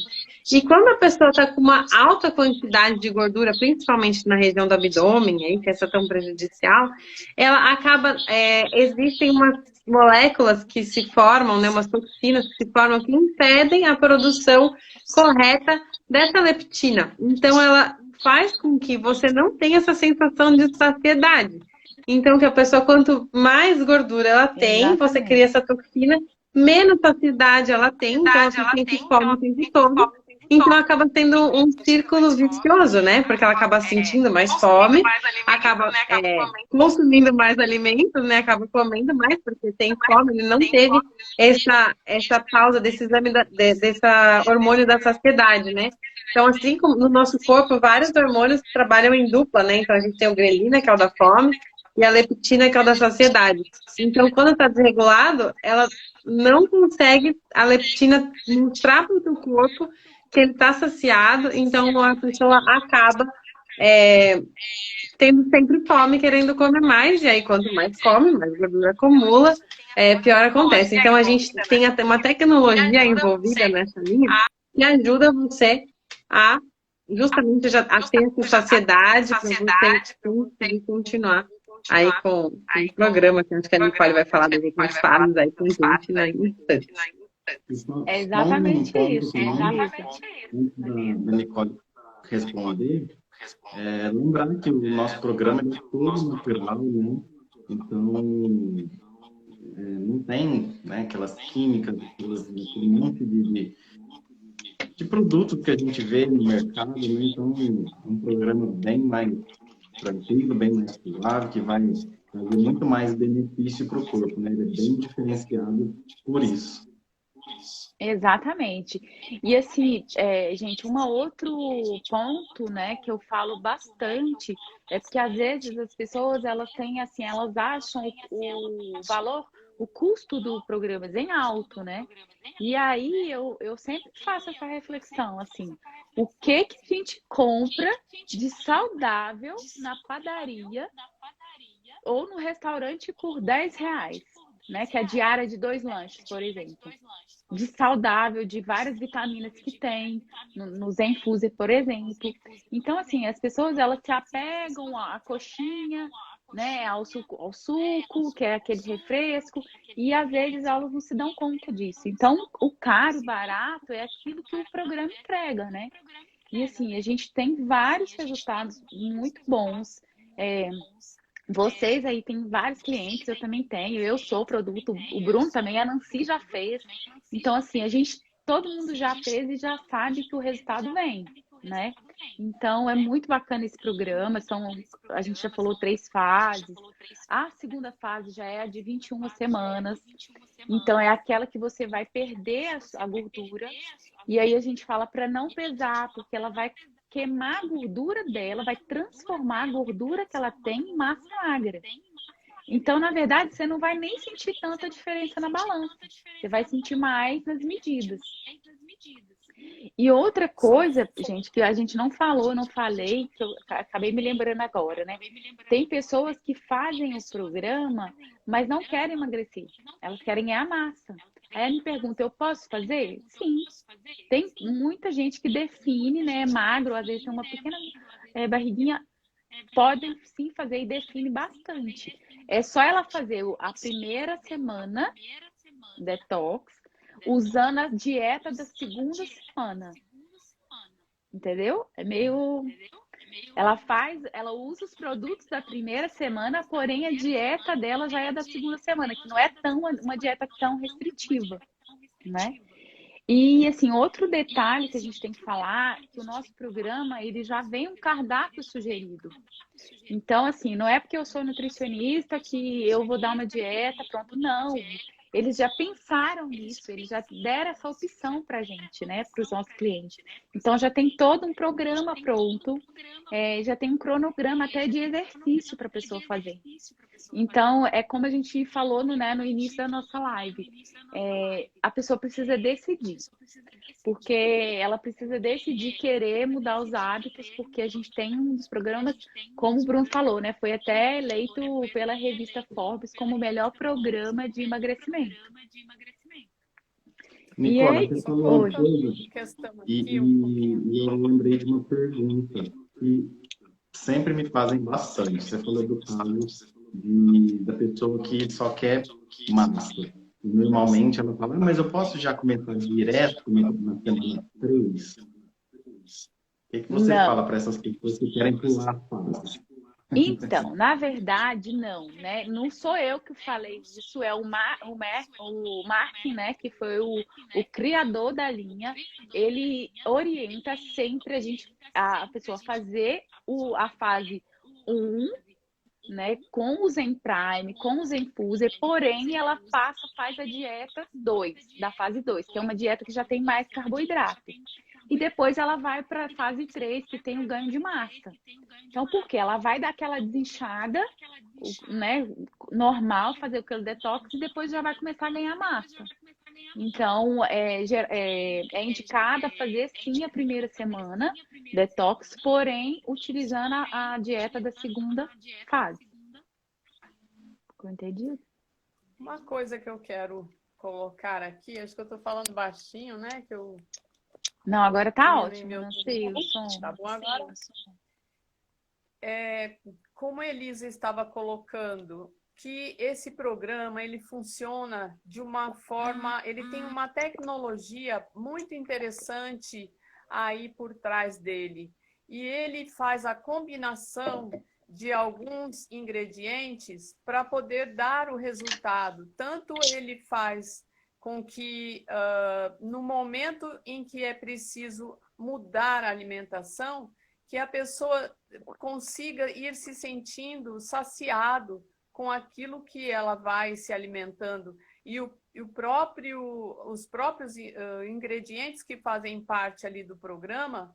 E quando a pessoa está com uma alta quantidade de gordura, principalmente na região do abdômen, aí, que é essa tão prejudicial, ela acaba, existem umas moléculas que se formam, né, umas toxinas que se formam que impedem a produção correta dessa leptina. Então, ela faz com que você não tenha essa sensação de saciedade. Então, que a pessoa, quanto mais gordura ela tem, exatamente, você cria essa toxina, menos saciedade ela tem, então ela se sente fome o tempo todo. Então acaba tendo um círculo vicioso, né? Porque ela acaba sentindo mais fome, acaba consumindo mais alimentos, né? Acaba comendo mais porque tem fome, ele não teve essa pausa desse exame dessa hormônio da saciedade, né? Então, assim como no nosso corpo, vários hormônios trabalham em dupla, né? Então a gente tem o grelina, que é o da fome, e a leptina, que é o da saciedade. Então, quando está desregulado, ela não consegue a leptina mostrar para o teu corpo que ele está saciado, então a pessoa acaba tendo sempre fome, querendo comer mais, e aí quanto mais come, mais gordura acumula, pior acontece. Então a gente tem até uma tecnologia envolvida nessa linha que ajuda você a justamente a ter essa saciedade para você conseguir continuar aí com o programa, que acho que a Nicole vai falar das outras fases aí com a gente na instante. É exatamente isso. Antes da Nicole responder, lembrar que o nosso programa é todo natural, né? Então, não tem, né, aquelas químicas, aquele monte de produtos que a gente vê no mercado, né? Então, é um programa bem mais tranquilo, bem mais suave, que vai trazer muito mais benefício para o corpo, né? Ele é bem diferenciado por isso. Exatamente. E assim, gente, um outro ponto, né, que eu falo bastante é porque às vezes as pessoas elas têm assim, elas acham o valor, o custo do programa bem alto, né? E aí eu sempre faço essa reflexão, assim, o que a gente compra de saudável na padaria ou no restaurante por R$ 10, né? Que é a diária de 2 lanches, por exemplo. De saudável, de várias vitaminas que tem, no Zenfuser, por exemplo. Então, assim, as pessoas, elas se apegam à coxinha, né, ao suco, que é aquele refresco, e às vezes elas não se dão conta disso. Então, o caro, barato, é aquilo que o programa entrega, né? E, assim, a gente tem vários resultados muito bons. Vocês aí têm vários clientes, eu também tenho, eu sou produto, o Bruno também, a Nancy já fez. Então, assim, todo mundo já fez e já sabe que o resultado vem, né? Então, é muito bacana esse programa. A gente já falou 3 fases. A segunda fase já é a de 21 semanas. Então, é aquela que você vai perder a gordura. E aí a gente fala para não pesar, porque ela vai queimar a gordura dela, vai transformar a gordura que ela tem em massa magra. Então, na verdade, você não vai nem sentir tanta diferença na balança. Você vai sentir mais nas medidas. E outra coisa, gente, que a gente não falou, eu não falei, que eu acabei me lembrando agora, né? Tem pessoas que fazem o programa, mas não querem emagrecer. Elas querem a massa. Aí ela me pergunta, eu posso fazer? Sim. Tem muita gente que define, né? Magro, às vezes tem uma pequena barriguinha. Podem sim fazer e define bastante. É só ela fazer a primeira semana detox, usando a dieta da segunda semana. Entendeu? Ela usa os produtos da primeira semana, porém a dieta dela já é da segunda semana, que não é uma dieta tão restritiva, né? E, assim, outro detalhe que a gente tem que falar, que o nosso programa, ele já vem um cardápio sugerido. Então, assim, não é porque eu sou nutricionista que eu vou dar uma dieta, pronto, não. Eles já pensaram nisso, eles já deram essa opção para a gente, né, para os nossos clientes. Então, já tem todo um programa pronto, já tem um cronograma até de exercício para a pessoa fazer. Então, é como a gente falou no início da nossa live, a pessoa precisa decidir, porque ela precisa decidir querer mudar os hábitos, porque a gente tem um dos programas, como o Bruno falou, né, foi até eleito pela revista Forbes como o melhor programa de emagrecimento. Nicola, você falou uma coisa e eu lembrei de uma pergunta que sempre me fazem bastante. Você falou do caso da pessoa que só quer massa. E normalmente ela fala, mas eu posso já começar direto na semana 3? O que você fala para essas pessoas que querem pular a fase? Então, na verdade, não, né? Não sou eu que falei disso, é o Mark, né? Que foi o criador da linha. Ele orienta sempre a pessoa fazer a fase 1, né? Com o Zen Prime, com o Zen Fuser, porém ela faz a dieta 2, da fase 2, que é uma dieta que já tem mais carboidrato. E depois ela vai para a fase 3, que tem o ganho de massa. Então, por quê? Ela vai dar aquela desinchada, né, normal, fazer aquele detox e depois já vai começar a ganhar massa. Então, é indicada fazer sim a primeira semana detox, porém utilizando a dieta da segunda fase. Ficou entendido? Uma coisa que eu quero colocar aqui, acho que eu estou falando baixinho, né? Que eu Não, agora tá diminuí ótimo, meu Nancy, o tom. som. Tá bom agora? Como a Elisa estava colocando, que esse programa ele funciona de uma forma, ele tem uma tecnologia muito interessante aí por trás dele. E ele faz a combinação de alguns ingredientes para poder dar o resultado. Tanto ele faz com que, no momento em que é preciso mudar a alimentação, que a pessoa consiga ir se sentindo saciado com aquilo que ela vai se alimentando. E os próprios ingredientes que fazem parte ali do programa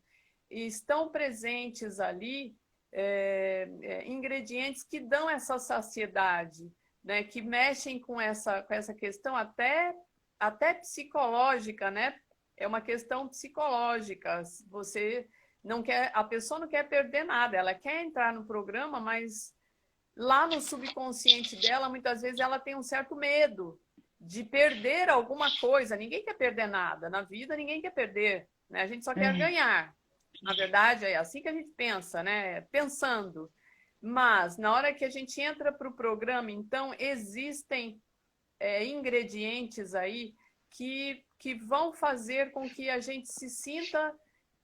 estão presentes ali, ingredientes que dão essa saciedade, né? Que mexem com essa questão até psicológica, né? É uma questão psicológica. A pessoa não quer perder nada, ela quer entrar no programa, mas lá no subconsciente dela, muitas vezes ela tem um certo medo de perder alguma coisa. Ninguém quer perder nada. Na vida, ninguém quer perder, né? A gente só quer ganhar. Na verdade, é assim que a gente pensa, né? Pensando. Mas, na hora que a gente entra para o programa, então, existem ingredientes aí que vão fazer com que a gente se sinta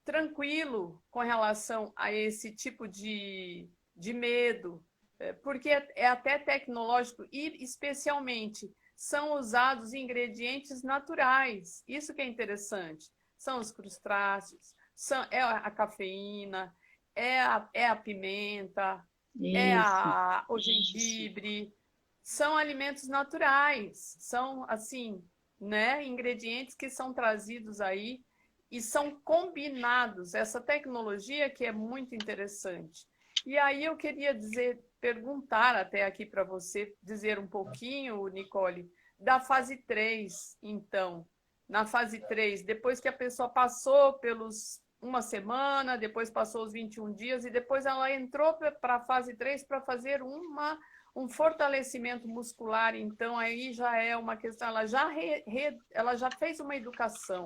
tranquilo com relação a esse tipo de medo, porque é até tecnológico e, especialmente, são usados ingredientes naturais. Isso que é interessante. São os crustáceos, é a cafeína, é a pimenta, o gengibre. São alimentos naturais, são, assim, né, ingredientes que são trazidos aí e são combinados. Essa tecnologia que é muito interessante. E aí eu queria perguntar até aqui para você, dizer um pouquinho, Nicole, da fase 3, então. Na fase 3, depois que a pessoa passou pelos uma semana, depois passou os 21 dias e depois ela entrou para a fase 3 para fazer um fortalecimento muscular, então aí já é uma questão, ela já fez uma educação.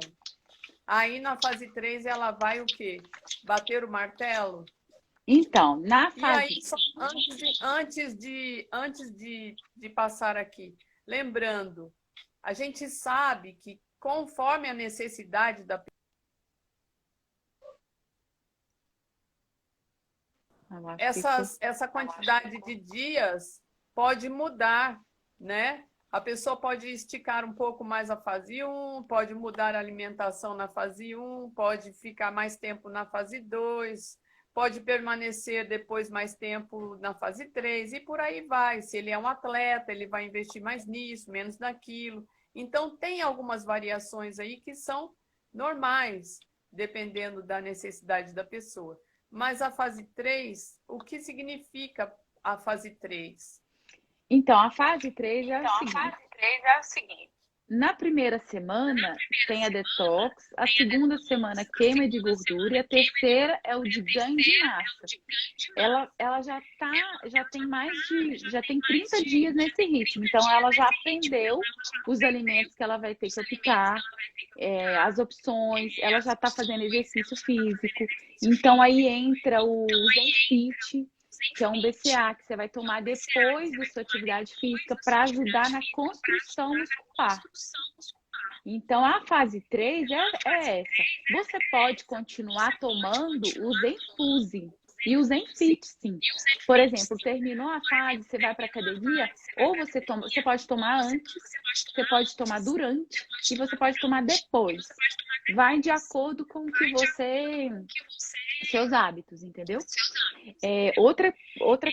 Aí na fase 3 ela vai o quê? Bater o martelo? Então, na fase... E aí, antes de passar aqui, lembrando, a gente sabe que conforme a necessidade da essa quantidade de dias pode mudar, né? A pessoa pode esticar um pouco mais a fase 1, pode mudar a alimentação na fase 1, pode ficar mais tempo na fase 2, pode permanecer depois mais tempo na fase 3 e por aí vai. Se ele é um atleta, ele vai investir mais nisso, menos naquilo. Então, tem algumas variações aí que são normais, dependendo da necessidade da pessoa. Mas a fase 3, o que significa a fase 3? Então, a fase 3 é o seguinte. Na primeira semana tem a detox, a segunda semana queima de gordura e a terceira é o de ganho de massa. Ela já tem 30 dias nesse ritmo, então ela já aprendeu os alimentos que ela vai ter que optar, as opções, ela já está fazendo exercício físico. Então aí entra o Zenfit, que é um BCA que você vai tomar depois da sua atividade física para ajudar na construção muscular. Então, a fase 3 é essa. Você pode continuar tomando o Zenfuse, E o Zen Fit, sim. Por exemplo, terminou a fase, você vai para academia, ou você pode tomar antes, você pode tomar durante e você pode tomar depois. Vai de acordo com o que seus hábitos, entendeu? Outra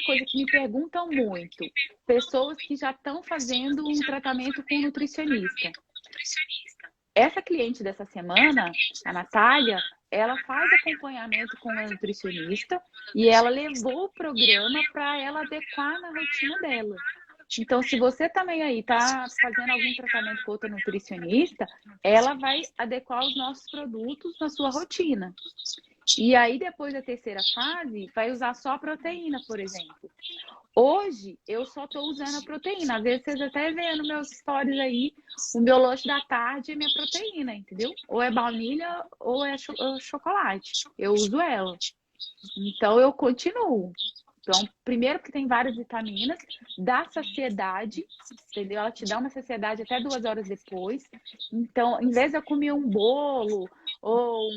coisa que me perguntam muito, pessoas que já estão fazendo um tratamento com um nutricionista. Essa cliente dessa semana, a Natália, ela faz acompanhamento com a nutricionista e ela levou o programa para ela adequar na rotina dela. Então, se você também aí está fazendo algum tratamento com outra nutricionista, ela vai adequar os nossos produtos na sua rotina. E aí, depois da terceira fase, vai usar só a proteína, por exemplo. Hoje, eu só estou usando a proteína. Às vezes, vocês até veem nos meus stories aí, o meu lanche da tarde é minha proteína, entendeu? Ou é baunilha ou é chocolate. Eu uso ela. Então, eu continuo. Então, primeiro que tem várias vitaminas, dá saciedade, entendeu? Ela te dá uma saciedade até 2 horas depois. Então, em vez de eu comer um bolo ou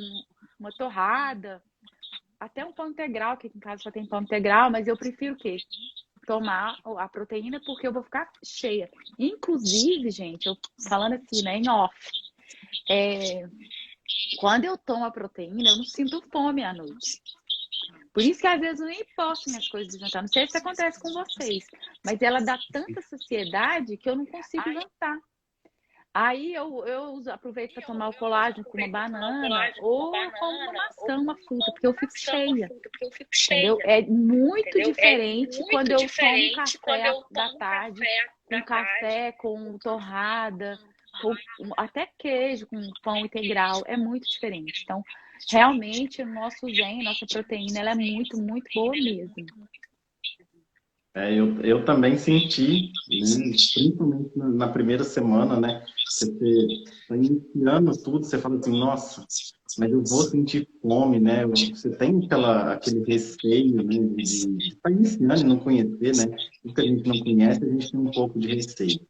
uma torrada, até um pão integral, que aqui em casa só tem pão integral, mas eu prefiro o quê? Tomar a proteína porque eu vou ficar cheia. Inclusive, gente, eu falando assim, né, em off, quando eu tomo a proteína, eu não sinto fome à noite. Por isso que às vezes eu nem posto minhas coisas de jantar. Não sei se acontece com vocês, mas ela dá tanta saciedade que eu não consigo jantar. Aí eu aproveito para tomar o colágeno com uma banana ou como uma maçã, uma fruta, porque eu fico cheia. Entendeu? É muito diferente quando eu tomo um café da tarde, com café, com torrada, ou até queijo, com pão integral. É muito diferente. Então, realmente, o nosso Zen, nossa proteína, ela é muito, muito boa mesmo. Eu também senti, né, principalmente na primeira semana, né? Você está iniciando tudo, você fala assim, nossa, mas eu vou sentir fome, né? Você tem aquele receio, né? De estar iniciando e não conhecer, né? O que a gente não conhece, a gente tem um pouco de receio.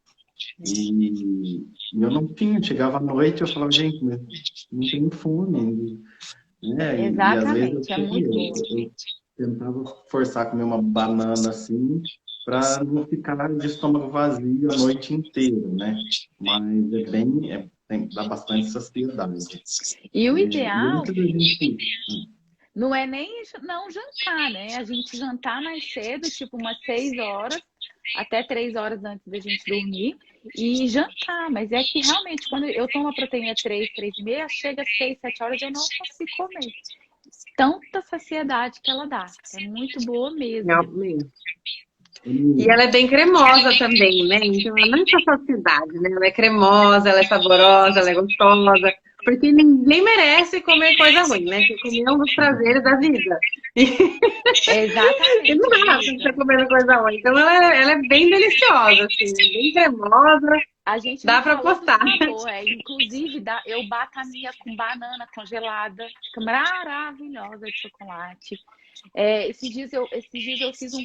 E eu não tinha, chegava à noite, eu falava, gente, mas não tenho fome. Né? Exatamente, E às vezes é muito bom. eu tentava forçar a comer uma banana assim, para não ficar de estômago vazio a noite inteira, né? Mas dá bastante saciedade. E o ideal antes da gente... não é nem não jantar, né? A gente jantar mais cedo, tipo umas 6 horas, até 3 horas antes da gente dormir, e jantar. Mas é que realmente, quando eu tomo a proteína 3, 3h30, chega às 6, 7 horas, eu não consigo comer. Tanta saciedade que ela dá. É muito boa mesmo. E ela é bem cremosa também, né? Então ela não é só saciedade, né? Ela é cremosa, ela é saborosa, ela é gostosa. Porque ninguém merece comer coisa ruim, né? Você comer um dos prazeres da vida. Exatamente. E não dá pra você comendo coisa ruim. Então ela é bem deliciosa, assim, bem cremosa. A gente dá pra postar. Inclusive, eu bato a minha com banana congelada, fica maravilhosa de chocolate. Esses dias eu fiz um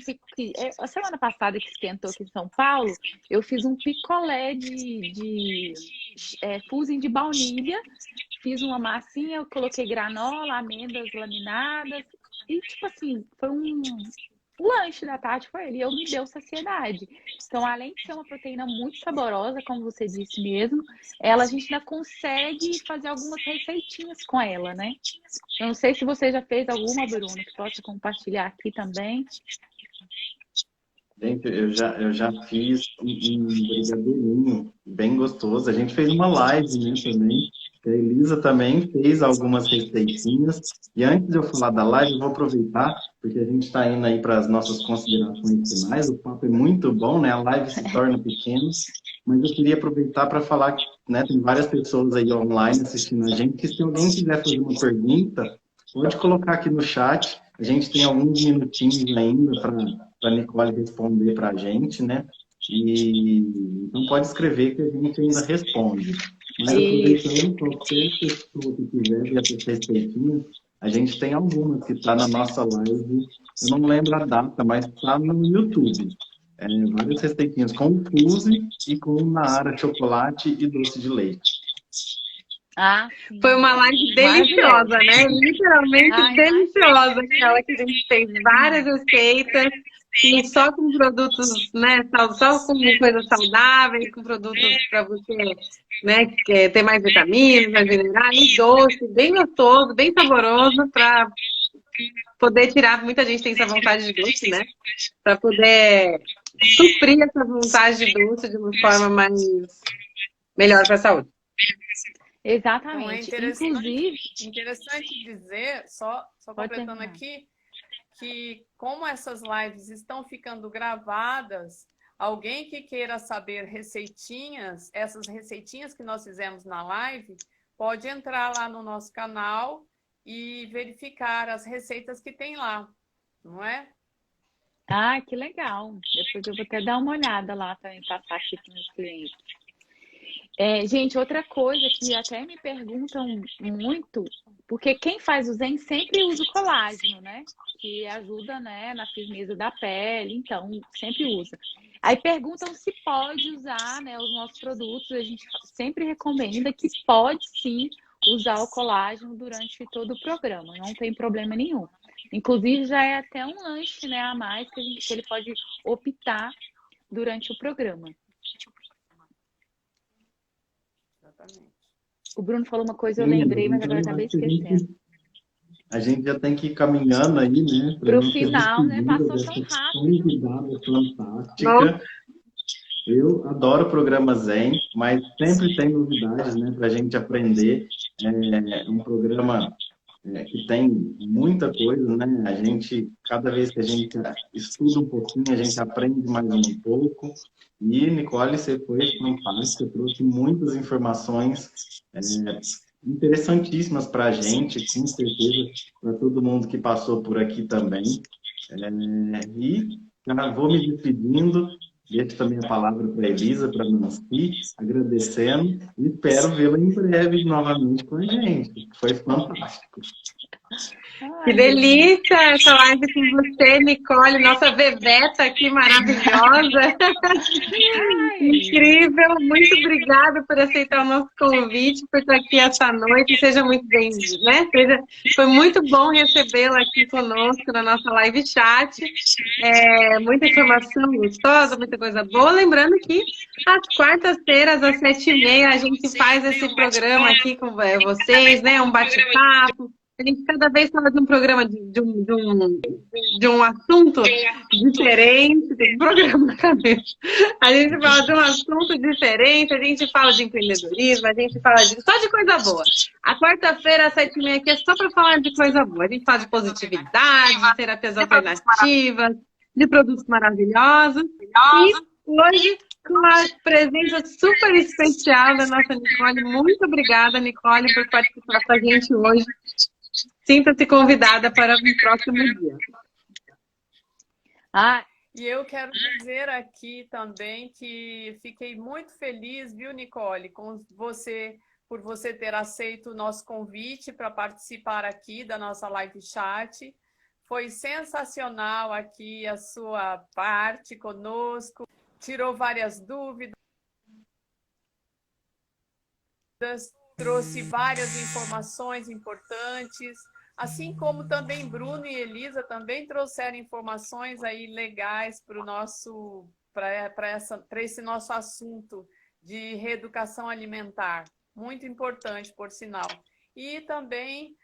a semana passada que esquentou aqui em São Paulo, eu fiz um picolé de fusim de baunilha, fiz uma massinha, eu coloquei granola, amêndoas laminadas e tipo assim, foi um lanche da tarde, foi ele, e me deu saciedade. Então, além de ser uma proteína muito saborosa, como você disse mesmo, a gente ainda consegue fazer algumas receitinhas com ela, né? Eu não sei se você já fez alguma, Bruno, que possa compartilhar aqui também. Gente, eu já fiz um brigadeirinho bem gostoso. A gente fez uma live, né, também. A Elisa também fez algumas receitinhas. E antes de eu falar da live, eu vou aproveitar, porque a gente está indo aí para as nossas considerações finais. O papo é muito bom, né? A live se torna pequena. Mas eu queria aproveitar para falar que, né, tem várias pessoas aí online assistindo a gente, que se alguém quiser fazer uma pergunta, pode colocar aqui no chat. A gente tem alguns minutinhos ainda para a Nicole responder para a gente, né? Então pode escrever que a gente ainda responde. Mas aproveitando, qualquer pessoa que quiser ver essas receitinhas, a gente tem algumas que está na nossa live. Eu não lembro a data, mas está no YouTube. Várias receitinhas com fuse e com Nara chocolate e doce de leite. Ah, sim. Foi uma live deliciosa, né? Literalmente deliciosa, aquela que a gente fez várias receitas, e só com produtos, né? Só com coisas saudáveis, com produtos para você, né? Ter mais vitaminas, mais minerais, e doce, bem gostoso, bem saboroso, para poder tirar. Muita gente tem essa vontade de doce, né? Para poder suprir essa vontade de doce de uma forma mais melhor para a saúde. Exatamente. Então é Inclusive, interessante dizer, só completando aqui, que como essas lives estão ficando gravadas, alguém que queira saber receitinhas, essas receitinhas que nós fizemos na live, pode entrar lá no nosso canal e verificar as receitas que tem lá, não é? ah, que legal. Depois eu vou até dar uma olhada lá também, passar aqui para os meus clientes. Gente, outra coisa que até me perguntam muito, porque quem faz o Zen sempre usa o colágeno, né? Que ajuda, né, na firmeza da pele, então sempre usa. Aí perguntam se pode usar, né, os nossos produtos. A gente sempre recomenda que pode sim usar o colágeno durante todo o programa, não tem problema nenhum. Inclusive já é até um lanche, né, a mais que ele pode optar durante o programa. Exatamente. O Bruno falou uma coisa, eu lembrei, mas agora acabei esquecendo. A gente já tem que ir caminhando aí, né? Pro final, né? Passou tão rápido. Convidada fantástica. Eu adoro o programa Zen, mas sempre tem novidades, né? Para a gente aprender. É um programa que tem muita coisa, né? A gente, cada vez que a gente estuda um pouquinho, a gente aprende mais um pouco. E, Nicole, você foi fantástica, trouxe muitas informações interessantíssimas para a gente, com certeza, para todo mundo que passou por aqui também. E já vou me despedindo, deixo também a palavra para a Elisa, para a Nancy, agradecendo, e espero vê-la em breve novamente com a gente. Foi fantástico. Que delícia essa live com você, Nicole, nossa Veveta aqui maravilhosa. Incrível, muito obrigada por aceitar o nosso convite, por estar aqui essa noite. Seja muito bem-vindo, né? Foi muito bom recebê-la aqui conosco na nossa live chat. Muita informação gostosa, muita coisa boa. Lembrando que às quartas-feiras, às 7h30, a gente faz esse programa aqui com vocês, né? Um bate-papo. A gente cada vez fala de um programa, de um assunto diferente, tem um programa na cabeça. A gente fala de um assunto diferente, a gente fala de empreendedorismo, a gente fala só de coisa boa. A quarta-feira, às 7h30 aqui, é só para falar de coisa boa. A gente fala de positividade, de terapias alternativas, de produtos maravilhosos. E hoje, com a presença super especial da nossa Nicole. Muito obrigada, Nicole, por participar com a gente hoje. Sinta-se convidada para o próximo dia. E eu quero dizer aqui também que fiquei muito feliz, viu, Nicole, por você ter aceito o nosso convite para participar aqui da nossa live chat. Foi sensacional aqui a sua parte conosco, tirou várias dúvidas, trouxe várias informações importantes. Assim como também Bruno e Elisa também trouxeram informações aí legais para esse nosso assunto de reeducação alimentar. Muito importante, por sinal. E também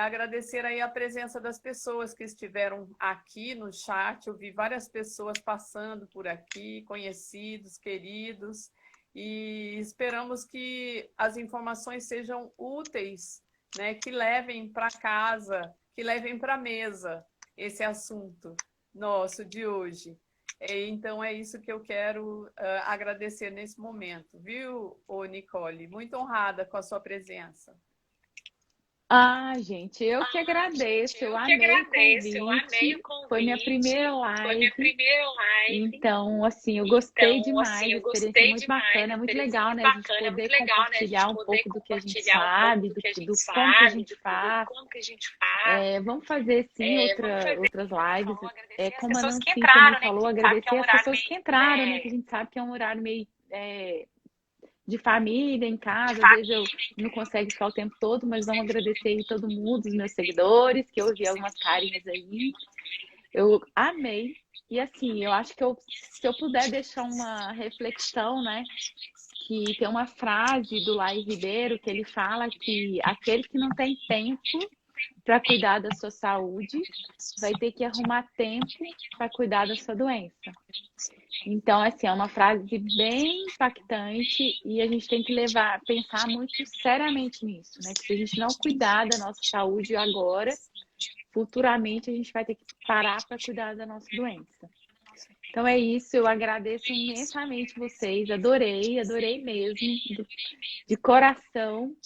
agradecer aí a presença das pessoas que estiveram aqui no chat. Eu vi várias pessoas passando por aqui, conhecidos, queridos. E esperamos que as informações sejam úteis, né, que levem para casa, que levem para a mesa esse assunto nosso de hoje. Então, é isso que eu quero agradecer nesse momento, viu, Nicole? Muito honrada com a sua presença. Gente, eu que agradeço. Eu amei o convite. Foi minha primeira live. Então, assim, eu gostei demais. A experiência é muito bacana, é muito legal, né? A gente poder compartilhar um pouco do que a gente sabe, do como que a gente faz. Vamos fazer, sim, outras lives. Como a Nancy também falou, agradecer as pessoas que entraram, né? Que a gente sabe que é um horário meio de família em casa, às vezes eu não consigo ficar o tempo todo, mas vamos agradecer aí todo mundo, os meus seguidores, que eu vi algumas carinhas aí. Eu amei. E assim, eu acho que se eu puder deixar uma reflexão, né? Que tem uma frase do Lai Ribeiro que ele fala que aquele que não tem tempo para cuidar da sua saúde vai ter que arrumar tempo para cuidar da sua doença. Então, assim, é uma frase bem impactante e a gente tem que pensar muito seriamente nisso, né? Que se a gente não cuidar da nossa saúde agora, futuramente a gente vai ter que parar para cuidar da nossa doença. Então é isso, eu agradeço imensamente vocês, adorei mesmo, de coração.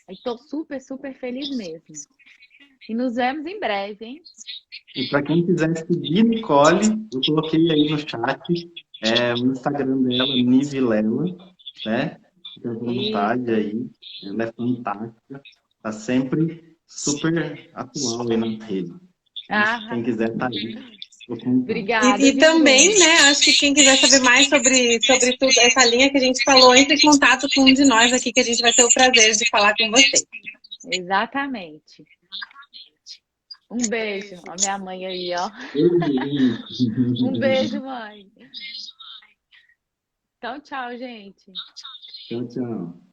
Estou super, super feliz mesmo. E nos vemos em breve, hein? E para quem quiser seguir Nicole, eu coloquei aí no chat o Instagram dela, Nivilela, né? Fica à vontade aí. Ela é fantástica. Tá sempre super atual aí na rede. Quem quiser tá aí. Obrigada. E também, né, acho que quem quiser saber mais sobre tudo, essa linha que a gente falou, entre em contato com um de nós aqui, que a gente vai ter o prazer de falar com vocês. Exatamente. Um beijo. Ó, minha mãe aí, ó. Um beijo, mãe. Então, tchau, gente. Tchau, tchau.